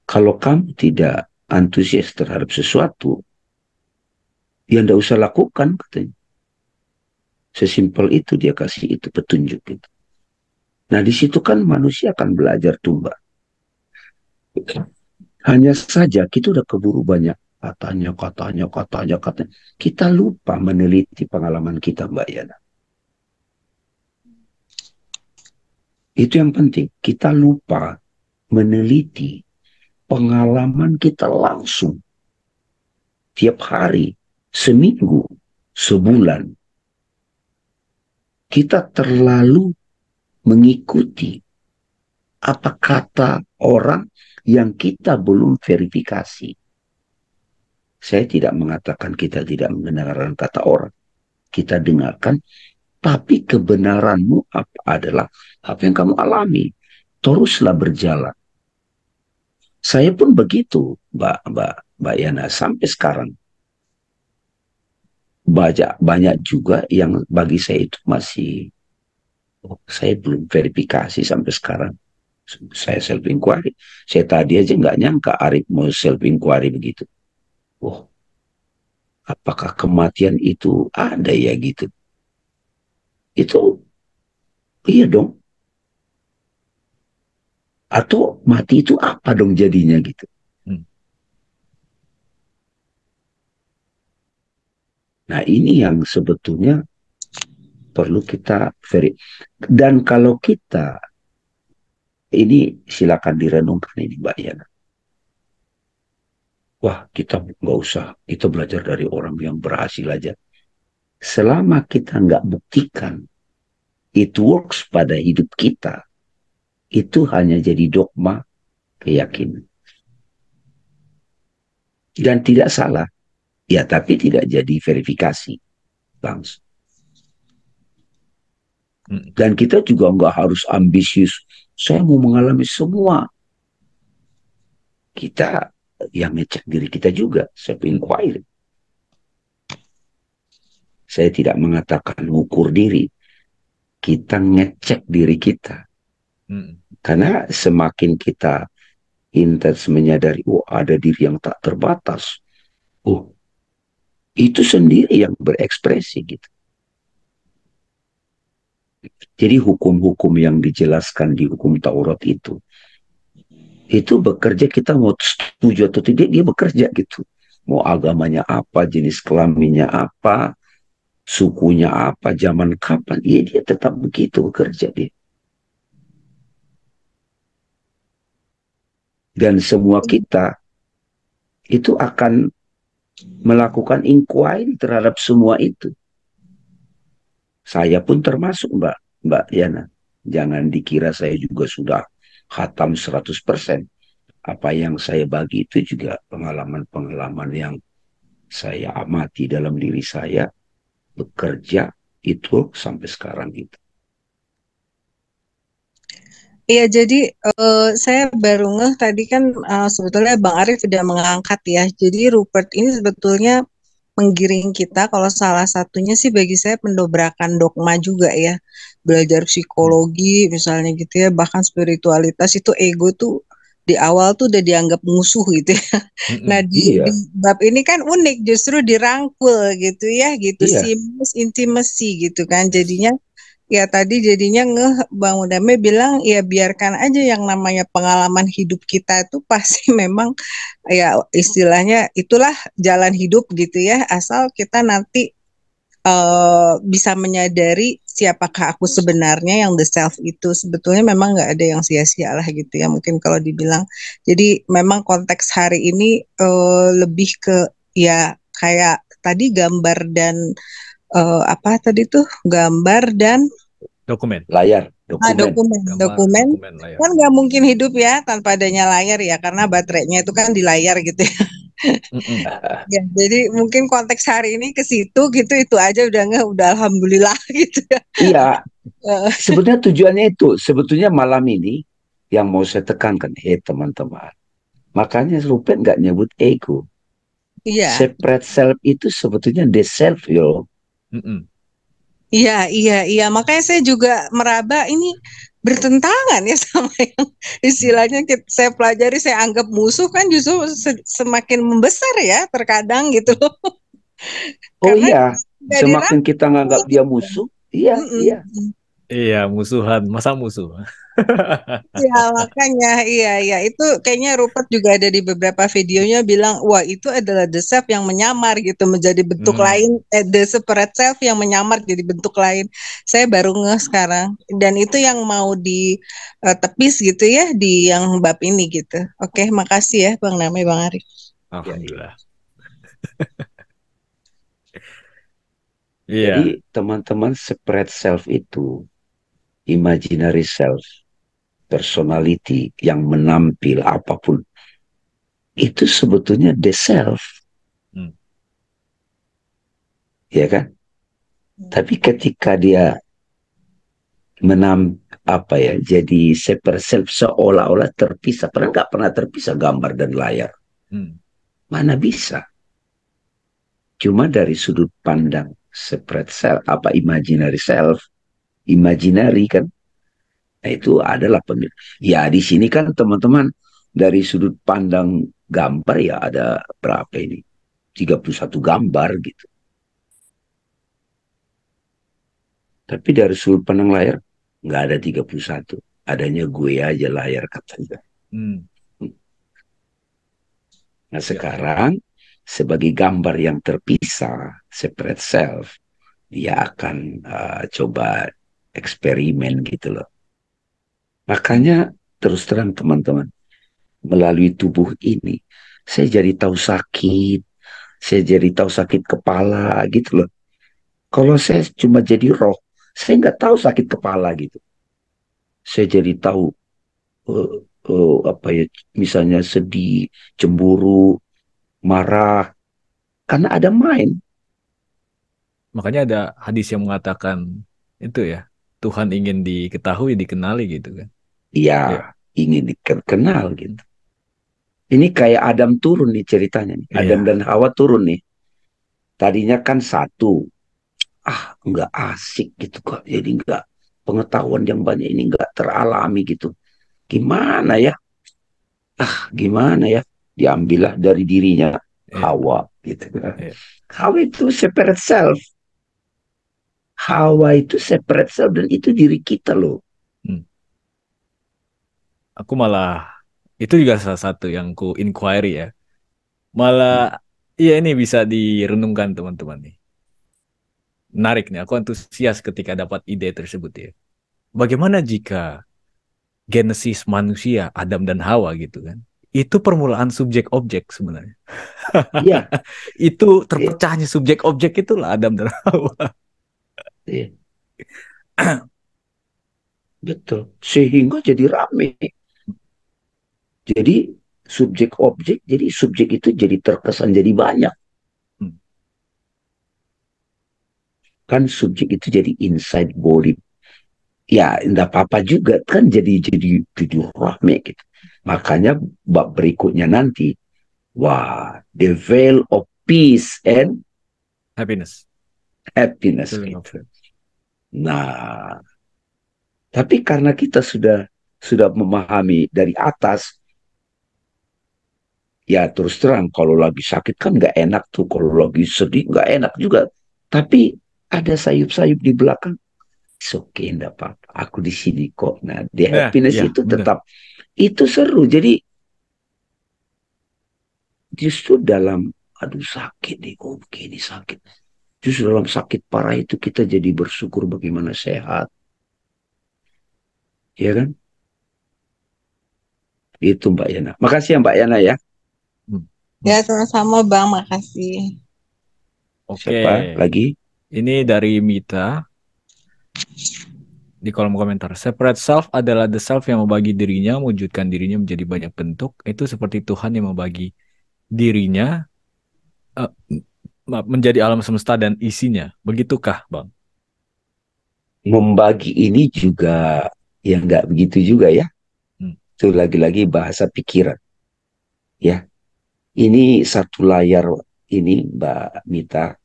kalau kamu tidak antusias terhadap sesuatu, ya nggak usah lakukan katanya. Sesimpel itu dia kasih itu petunjuk itu. Nah di situ kan manusia akan belajar tumbuh. Hanya saja kita udah keburu banyak katanya. Kita lupa meneliti pengalaman kita Mbak Yana. Itu yang penting. Kita lupa meneliti pengalaman kita langsung. Tiap hari, seminggu, sebulan. Kita terlalu mengikuti apa kata orang yang kita belum verifikasi. Saya tidak mengatakan kita tidak mendengarkan kata orang. Kita dengarkan, tapi kebenaranmu adalah apa yang kamu alami. Teruslah berjalan. Saya pun begitu, Mbak Yana, sampai sekarang. Banyak juga yang bagi saya itu masih Oh, saya belum verifikasi sampai sekarang. Saya self inquiry. Saya tadi aja nggak nyangka Arif mau self inquiry begitu. Oh, apakah kematian itu ada ya gitu? Itu iya dong. Atau mati itu apa dong jadinya gitu? Hmm. Nah ini yang sebetulnya perlu kita dan kalau kita ini silakan direnungkan ini Mbak Yana. Wah kita nggak usah, kita belajar dari orang yang berhasil aja. Selama kita nggak buktikan it works pada hidup kita, itu hanya jadi dogma keyakinan. Dan tidak salah, ya tapi tidak jadi verifikasi langsung. Dan kita juga nggak harus ambisius. Saya mau mengalami semua. Kita yang ngecek diri kita juga, self inquiry. Saya tidak mengatakan ukur diri. Kita ngecek diri kita. Karena semakin kita intens menyadari, oh ada diri yang tak terbatas. Oh, itu sendiri yang berekspresi gitu. Jadi hukum-hukum yang dijelaskan di hukum Taurat itu bekerja, kita mau setuju atau tidak, dia bekerja gitu. Mau agamanya apa, jenis kelaminnya apa, sukunya apa, zaman kapan, ya dia tetap begitu bekerja dia. Dan semua kita itu akan melakukan inquiry terhadap semua itu. Saya pun termasuk Mbak Yana. Jangan dikira saya juga sudah khatam 100%. Apa yang saya bagi itu juga pengalaman-pengalaman yang saya amati dalam diri saya, bekerja itu sampai sekarang gitu. Iya, jadi saya baru ngeh tadi kan sebetulnya Bang Arif sudah mengangkat ya. Jadi Rupert ini sebetulnya menggiring kita, kalau salah satunya sih bagi saya pendobrakan dogma juga ya. Belajar psikologi misalnya gitu ya, bahkan spiritualitas itu ego tuh di awal tuh udah dianggap musuh gitu ya. Nah di bab ini kan unik, justru dirangkul gitu ya, gitu seamless intimacy gitu kan. Jadinya ya tadi jadinya Bang Udame bilang ya biarkan aja yang namanya pengalaman hidup kita itu pasti memang ya istilahnya itulah jalan hidup gitu ya, asal kita nanti bisa menyadari siapakah aku sebenarnya, yang the self itu sebetulnya memang nggak ada yang sia-sia lah gitu ya mungkin kalau dibilang. Jadi memang konteks hari ini lebih ke ya kayak tadi gambar dan apa tadi tuh gambar dan dokumen layar dokumen kan nggak mungkin hidup ya tanpa adanya layar ya, karena baterainya itu kan di layar gitu ya. Ya, jadi mungkin konteks hari ini ke situ gitu, itu aja udah alhamdulillah gitu ya. Iya, sebenarnya tujuannya itu, sebetulnya malam ini yang mau saya tekankan, teman-teman, makanya Rupert nggak nyebut ego. Iya. Separate self itu sebetulnya the self yo. Iya, makanya saya juga meraba ini bertentangan ya sama yang istilahnya saya pelajari, saya anggap musuh kan justru semakin membesar ya terkadang gitu. Oh iya, semakin kita nganggap dia musuh, iya. Iya, musuhan, masa musuh. Ya makanya iya itu kayaknya Rupert juga ada di beberapa videonya bilang wah itu adalah the self yang menyamar gitu menjadi bentuk lain, the separate self yang menyamar jadi bentuk lain. Saya baru ngeh sekarang, dan itu yang mau ditepis gitu ya di yang bab ini gitu. Oke, makasih ya Bang Name, Bang Arif. Alhamdulillah. Jadi teman-teman, separate self itu imaginary self, personality yang menampil apapun, itu sebetulnya the self. Ya kan? Tapi ketika dia jadi separate self, seolah-olah terpisah, padahal nggak pernah terpisah gambar dan layar. Mana bisa? Cuma dari sudut pandang separate self, imaginary self, imaginary kan. Nah, itu adalah ya di sini kan teman-teman dari sudut pandang gambar ya ada berapa ini? 31 gambar gitu. Tapi dari sudut pandang layar nggak ada 31. Adanya gue aja layar katanya. Nah sekarang sebagai gambar yang terpisah, separate self, dia akan coba eksperimen gitu loh. Makanya terus terang teman-teman, melalui tubuh ini, saya jadi tahu sakit, saya jadi tahu sakit kepala gitu loh. Kalau saya cuma jadi roh, saya nggak tahu sakit kepala gitu. Saya jadi tahu apa ya, misalnya sedih, cemburu, marah, karena ada mind. Makanya ada hadis yang mengatakan itu ya, Tuhan ingin diketahui, dikenali gitu kan. Iya, Ya. ingin dikenal gitu. Ini kayak Adam turun nih ceritanya nih. Adam dan Hawa turun nih. Tadinya kan satu. Nggak asik gitu kok. Jadi nggak, pengetahuan yang banyak ini nggak teralami gitu. Gimana ya? Gimana ya? Diambillah dari dirinya Hawa gitu. Hawa itu separate self. Hawa itu separate self dan itu diri kita loh. Aku malah, itu juga salah satu yang ku inquiry ya. Malah, iya ini bisa direnungkan teman-teman nih. Menarik nih, aku antusias ketika dapat ide tersebut ya. Bagaimana jika genesis manusia, Adam dan Hawa gitu kan, itu permulaan subjek objek sebenarnya. Iya. Itu terpecahnya subjek objek itulah Adam dan Hawa. Iya. Betul. Sehingga jadi rame. Jadi subjek objek, jadi subjek itu jadi terkesan jadi banyak. Kan subjek itu jadi inside body. Ya, enggak apa-apa juga kan jadi rame gitu. Makanya bab berikutnya nanti, wah, the veil of peace and happiness gitu. Nah, tapi karena kita sudah memahami dari atas, ya terus terang kalau lagi sakit kan nggak enak tuh, kalau lagi sedih nggak enak juga. Tapi ada sayup-sayup di belakang. Oke, enggak apa-apa. Aku di sini kok. Nah, the happiness itu tetap itu seru. Jadi justru dalam sakit nih, begini sakit. Justru dalam sakit parah itu kita jadi bersyukur bagaimana sehat. Ya kan? Itu Mbak Yana. Makasih ya Mbak Yana ya. Ya, sama-sama Bang, makasih. Oke. Siapa lagi? Ini dari Mita. Di kolom komentar, separate self adalah the self yang membagi dirinya, mewujudkan dirinya menjadi banyak bentuk. Itu seperti Tuhan yang membagi dirinya menjadi alam semesta dan isinya. Begitukah, Bang? Membagi ini juga ya nggak begitu juga ya. Itu lagi-lagi bahasa pikiran. Ya. Ini satu layar ini Mbak Mita.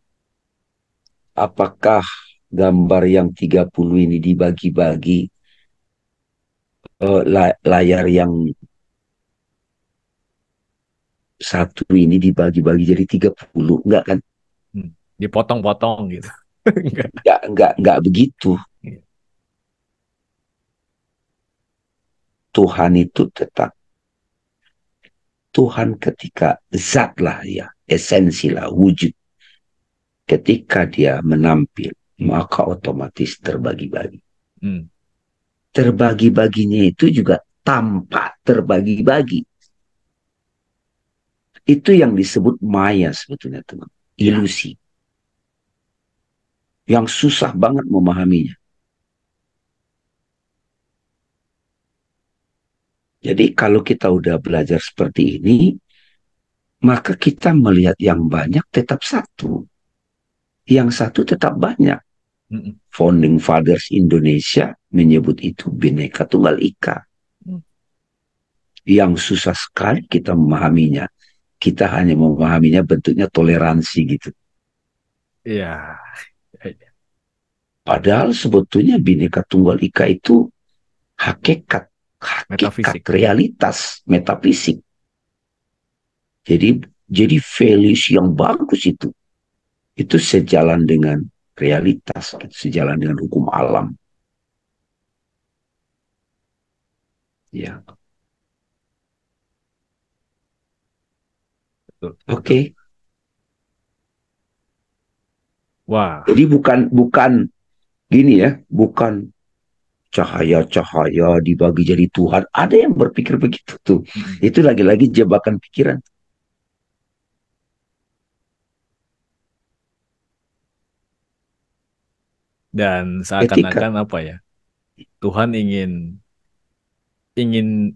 Apakah gambar yang 30 ini dibagi-bagi, layar yang satu ini dibagi-bagi jadi 30? Enggak kan? Dipotong-potong gitu. Enggak begitu. Tuhan itu tetap Tuhan ketika zat lah ya, esensi lah, wujud. Ketika dia menampil, maka otomatis terbagi-bagi. Terbagi-baginya itu juga tanpa terbagi-bagi. Itu yang disebut maya sebetulnya teman. Ilusi. Yang susah banget memahaminya. Jadi kalau kita udah belajar seperti ini, maka kita melihat yang banyak tetap satu. Yang satu tetap banyak. Founding Fathers Indonesia menyebut itu Bhinneka Tunggal Ika. Yang susah sekali kita memahaminya. Kita hanya memahaminya bentuknya toleransi gitu. Iya. Padahal sebetulnya Bhinneka Tunggal Ika itu hakikat Metafisik. realitas metafisik. Jadi values yang bagus itu sejalan dengan realitas, sejalan dengan hukum alam. Ya, Betul. oke. Wah, Jadi bukan gini ya, bukan cahaya-cahaya dibagi jadi Tuhan. Ada yang berpikir begitu tuh. Itu lagi-lagi jebakan pikiran. dan Ketika seakan-akan apa ya? Tuhan ingin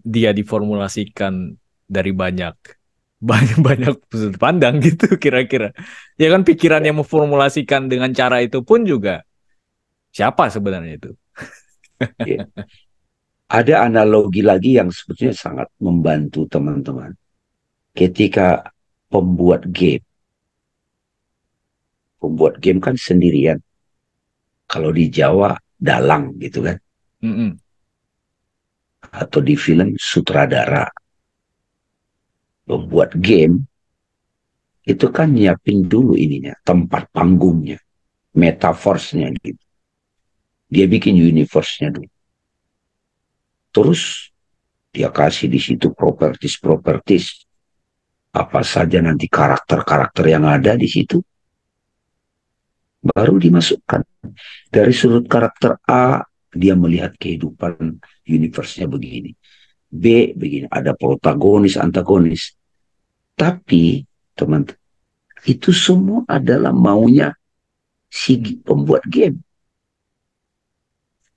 dia diformulasikan dari banyak banyak banyak sudut pandang gitu kira-kira. Ya kan pikiran yang memformulasikan dengan cara itu pun juga siapa sebenarnya itu? ya, ada analogi lagi yang sebetulnya sangat membantu teman-teman. Ketika pembuat game kan sendirian. Kalau di Jawa dalang gitu kan, Mm-mm. atau di film sutradara. Pembuat game itu kan nyiapin dulu ininya, tempat panggungnya, metaverse-nya gitu. Dia bikin universe-nya dulu. Terus dia kasih di situ properties, apa saja nanti karakter-karakter yang ada di situ, baru dimasukkan. Dari sudut karakter A, dia melihat kehidupan universe-nya begini. B, begini, ada protagonis, antagonis. Tapi, teman-teman, itu semua adalah maunya si pembuat game.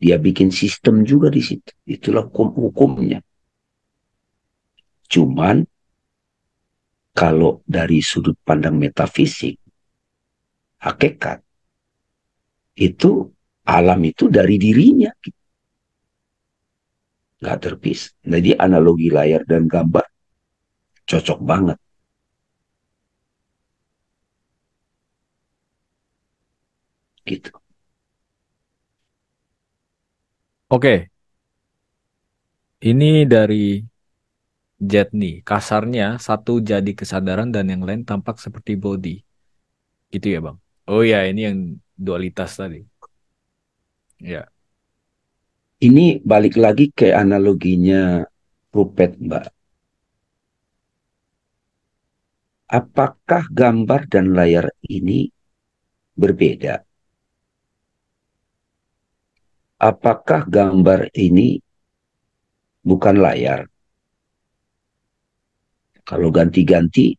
Dia bikin sistem juga di situ. Itulah hukum-hukumnya. Cuman, kalau dari sudut pandang metafisik, hakikat, itu alam itu dari dirinya. Nggak terpisah. Jadi analogi layar dan gambar cocok banget. Gitu. Oke, ini dari Jet nih. Kasarnya satu jadi kesadaran dan yang lain tampak seperti body. Gitu ya, Bang. Oh ya, ini yang dualitas tadi. Ya. Ini balik lagi ke analoginya Rupert, Mbak. Apakah gambar dan layar ini berbeda? Apakah gambar ini bukan layar? Kalau ganti-ganti,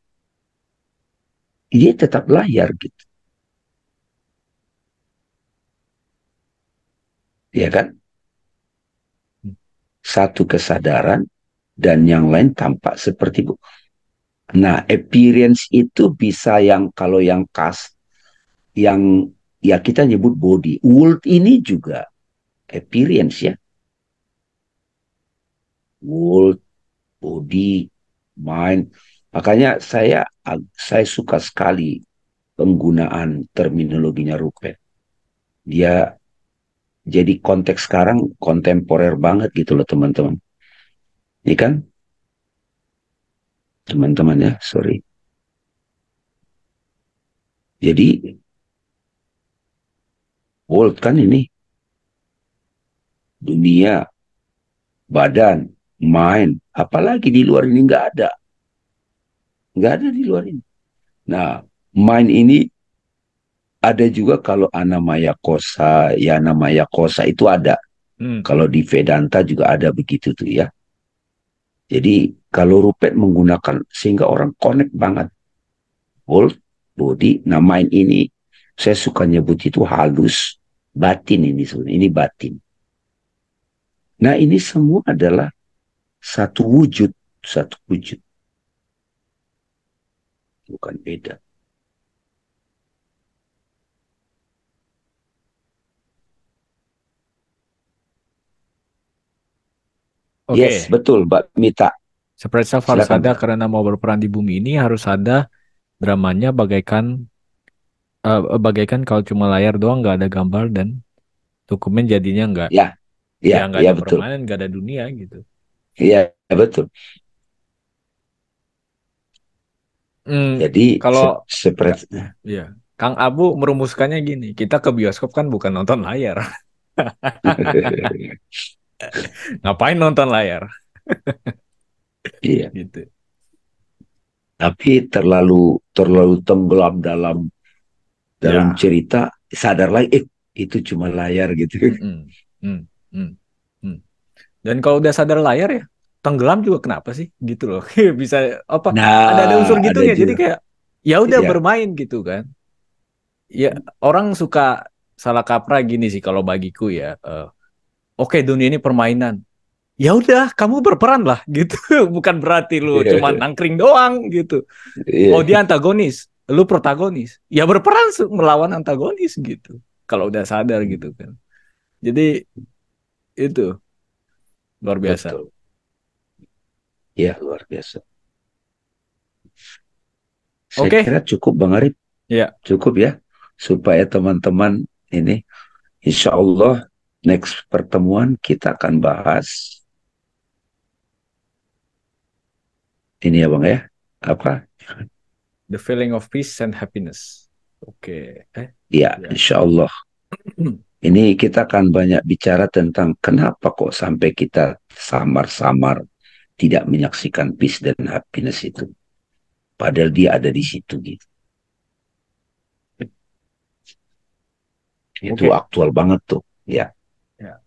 dia tetap layar gitu. Ya kan? Satu kesadaran dan yang lain tampak seperti bu. Nah, appearance itu bisa yang kalau yang yang ya kita nyebut body. World ini juga appearance ya. World, body, mind. Makanya saya suka sekali penggunaan terminologinya Rupert. Dia jadi konteks sekarang kontemporer banget gitu loh teman-teman. Ini kan teman-teman ya, sorry. Jadi world kan ini dunia, badan, mind, apalagi di luar ini nggak ada di luar ini. Nah, mind ini ada juga kalau anamaya kosa, ya namaya kosa itu ada. Kalau di Vedanta juga ada begitu tuh ya. Jadi kalau Rupert menggunakan sehingga orang connect banget. World, body, nah mind ini saya suka nyebut itu halus, batin ini sebenarnya, ini batin. Nah ini semua adalah satu wujud, bukan beda. Oke. Yes, betul Mbak Mita. Separate Self harus Silakan, ada Mbak. karena mau berperan di bumi ini harus ada dramanya bagaikan kalau cuma layar doang nggak ada gambar dan Dokumen jadinya nggak, Ya, ya ya, nggak ya ada betul. permainan, nggak ada dunia gitu. Iya, betul. Hmm, Jadi kalau Kak, seperti ya, Kang Abu merumuskannya gini, kita ke bioskop kan bukan nonton layar, ngapain nonton layar iya, gitu. tapi terlalu terlalu tenggelam dalam dalam Ya, cerita, sadar lagi, itu cuma layar gitu. mm-mm, mm, mm, mm. Dan kalau udah sadar layar ya, tenggelam juga kenapa sih gitu loh. Bisa apa? Ada unsur Nah, ada gitunya. Jadi juga. kayak ya udah Ya, bermain gitu kan. Ya orang suka salah kaprah gini sih kalau bagiku ya. Oke, dunia ini permainan. Ya udah, kamu berperan lah gitu. Bukan berarti lu cuma iya, nangkring doang gitu. iya, Oh, dia antagonis, lu protagonis. Ya berperan melawan antagonis gitu. Kalau udah sadar gitu kan. Jadi itu luar biasa. betul. Ya, luar biasa. Saya Oke, kira cukup Bang Arif, ya. cukup ya, supaya teman-teman ini, insya Allah next pertemuan kita akan bahas ini ya Bang ya, apa? The feeling of peace and happiness. Oke, Ya, ya. insya Allah. Ini kita akan banyak bicara tentang kenapa kok sampai kita samar-samar tidak menyaksikan peace dan happiness itu. Padahal dia ada di situ gitu. Itu Oke. aktual banget tuh. Ya, Ya.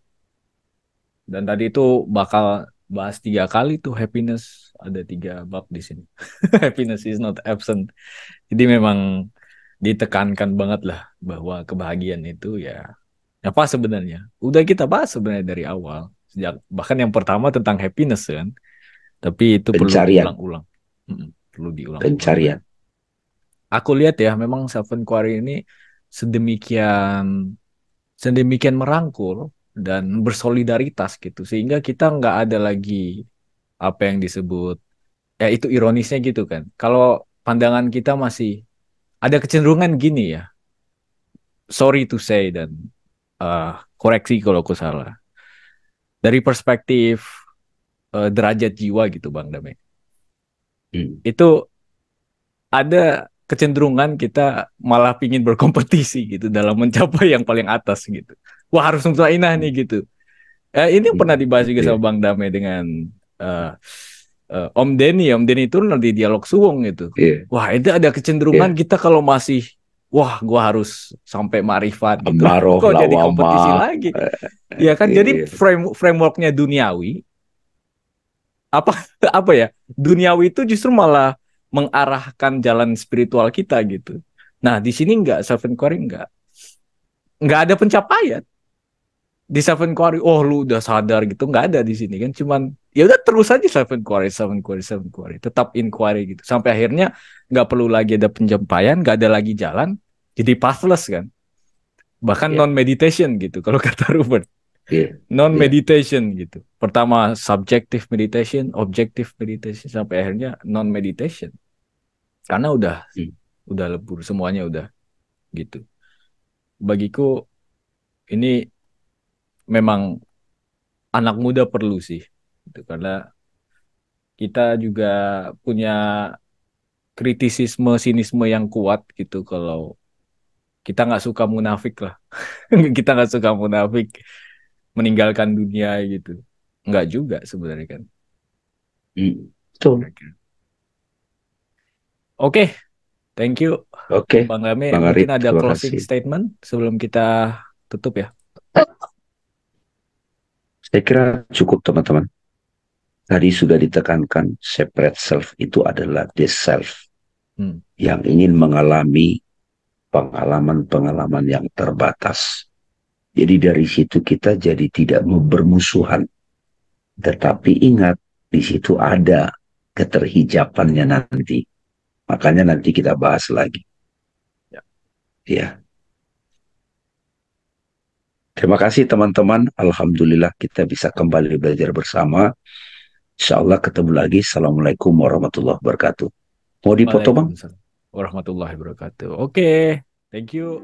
Dan tadi itu bakal bahas 3 kali tuh happiness. Ada 3 bab di sini. Happiness is not absent. Jadi memang ditekankan banget lah bahwa kebahagiaan itu ya apa sebenarnya. Udah kita bahas sebenarnya dari awal. Sejak bahkan yang pertama tentang happiness kan. Tapi itu perlu pencarian, diulang-ulang. Perlu diulang-ulang pencarian. lagi. Aku lihat ya memang Seven Quarry ini sedemikian sedemikian merangkul dan bersolidaritas gitu sehingga kita nggak ada lagi apa yang disebut ya itu ironisnya gitu kan kalau pandangan kita masih ada kecenderungan gini ya sorry to say dan koreksi kalau aku salah dari perspektif derajat jiwa gitu Bang Dame Hmm. itu ada kecenderungan kita malah pingin berkompetisi gitu dalam mencapai yang paling atas gitu wah harus Mutmainah nih gitu. Ini pernah Hmm. dibahas juga Iya, sama Bang Dame dengan uh, Om Denny. Om Denny itu di dialog suwung gitu. iya, Wah, itu ada kecenderungan iya. kita kalau masih, wah, gua harus sampai marifat gitu. Amaroh Kok jadi kompetisi lawama. lagi? Ya kan, jadi Iya, frameworknya duniawi, apa apa ya? Duniawi itu justru malah mengarahkan jalan spiritual kita gitu. Nah, di sini enggak, self inquiry enggak ada pencapaian di Seven Quarry, oh lu udah sadar gitu, nggak ada di sini kan, cuman ya udah terus aja Seven Quarry, Seven Quarry, Seven Quarry, tetap inquiry gitu, sampai akhirnya nggak perlu lagi ada penyampaian, nggak ada lagi jalan, jadi pathless kan, bahkan iya, non meditation gitu, kalau kata Robert, iya, non iya. meditation gitu, pertama subjective meditation, objective meditation, sampai akhirnya non meditation, karena Hmm. udah lebur semuanya udah gitu, bagiku ini memang anak muda perlu sih, gitu, karena kita juga punya kritisisme sinisme yang kuat gitu kalau kita nggak suka munafik lah kita nggak suka munafik meninggalkan dunia gitu nggak juga sebenarnya kan. Hmm. Betul. Oke, thank you Oke, Bang Rame, Bang mungkin Arif, ada terima closing kasih. statement sebelum kita tutup ya. Saya kira cukup teman-teman. Tadi sudah ditekankan, separate self itu adalah the self hmm. yang ingin mengalami pengalaman-pengalaman yang terbatas. Jadi dari situ kita jadi tidak bermusuhan. Tetapi ingat, di situ ada keterhijapannya nanti. Makanya nanti kita bahas lagi. Ya. Ya. Terima kasih teman-teman. Alhamdulillah kita bisa kembali belajar bersama. Insya Allah ketemu lagi. Assalamualaikum warahmatullahi wabarakatuh. Mau dipoto bang? Waalaikumsalam warahmatullahi wabarakatuh. Oke, thank you.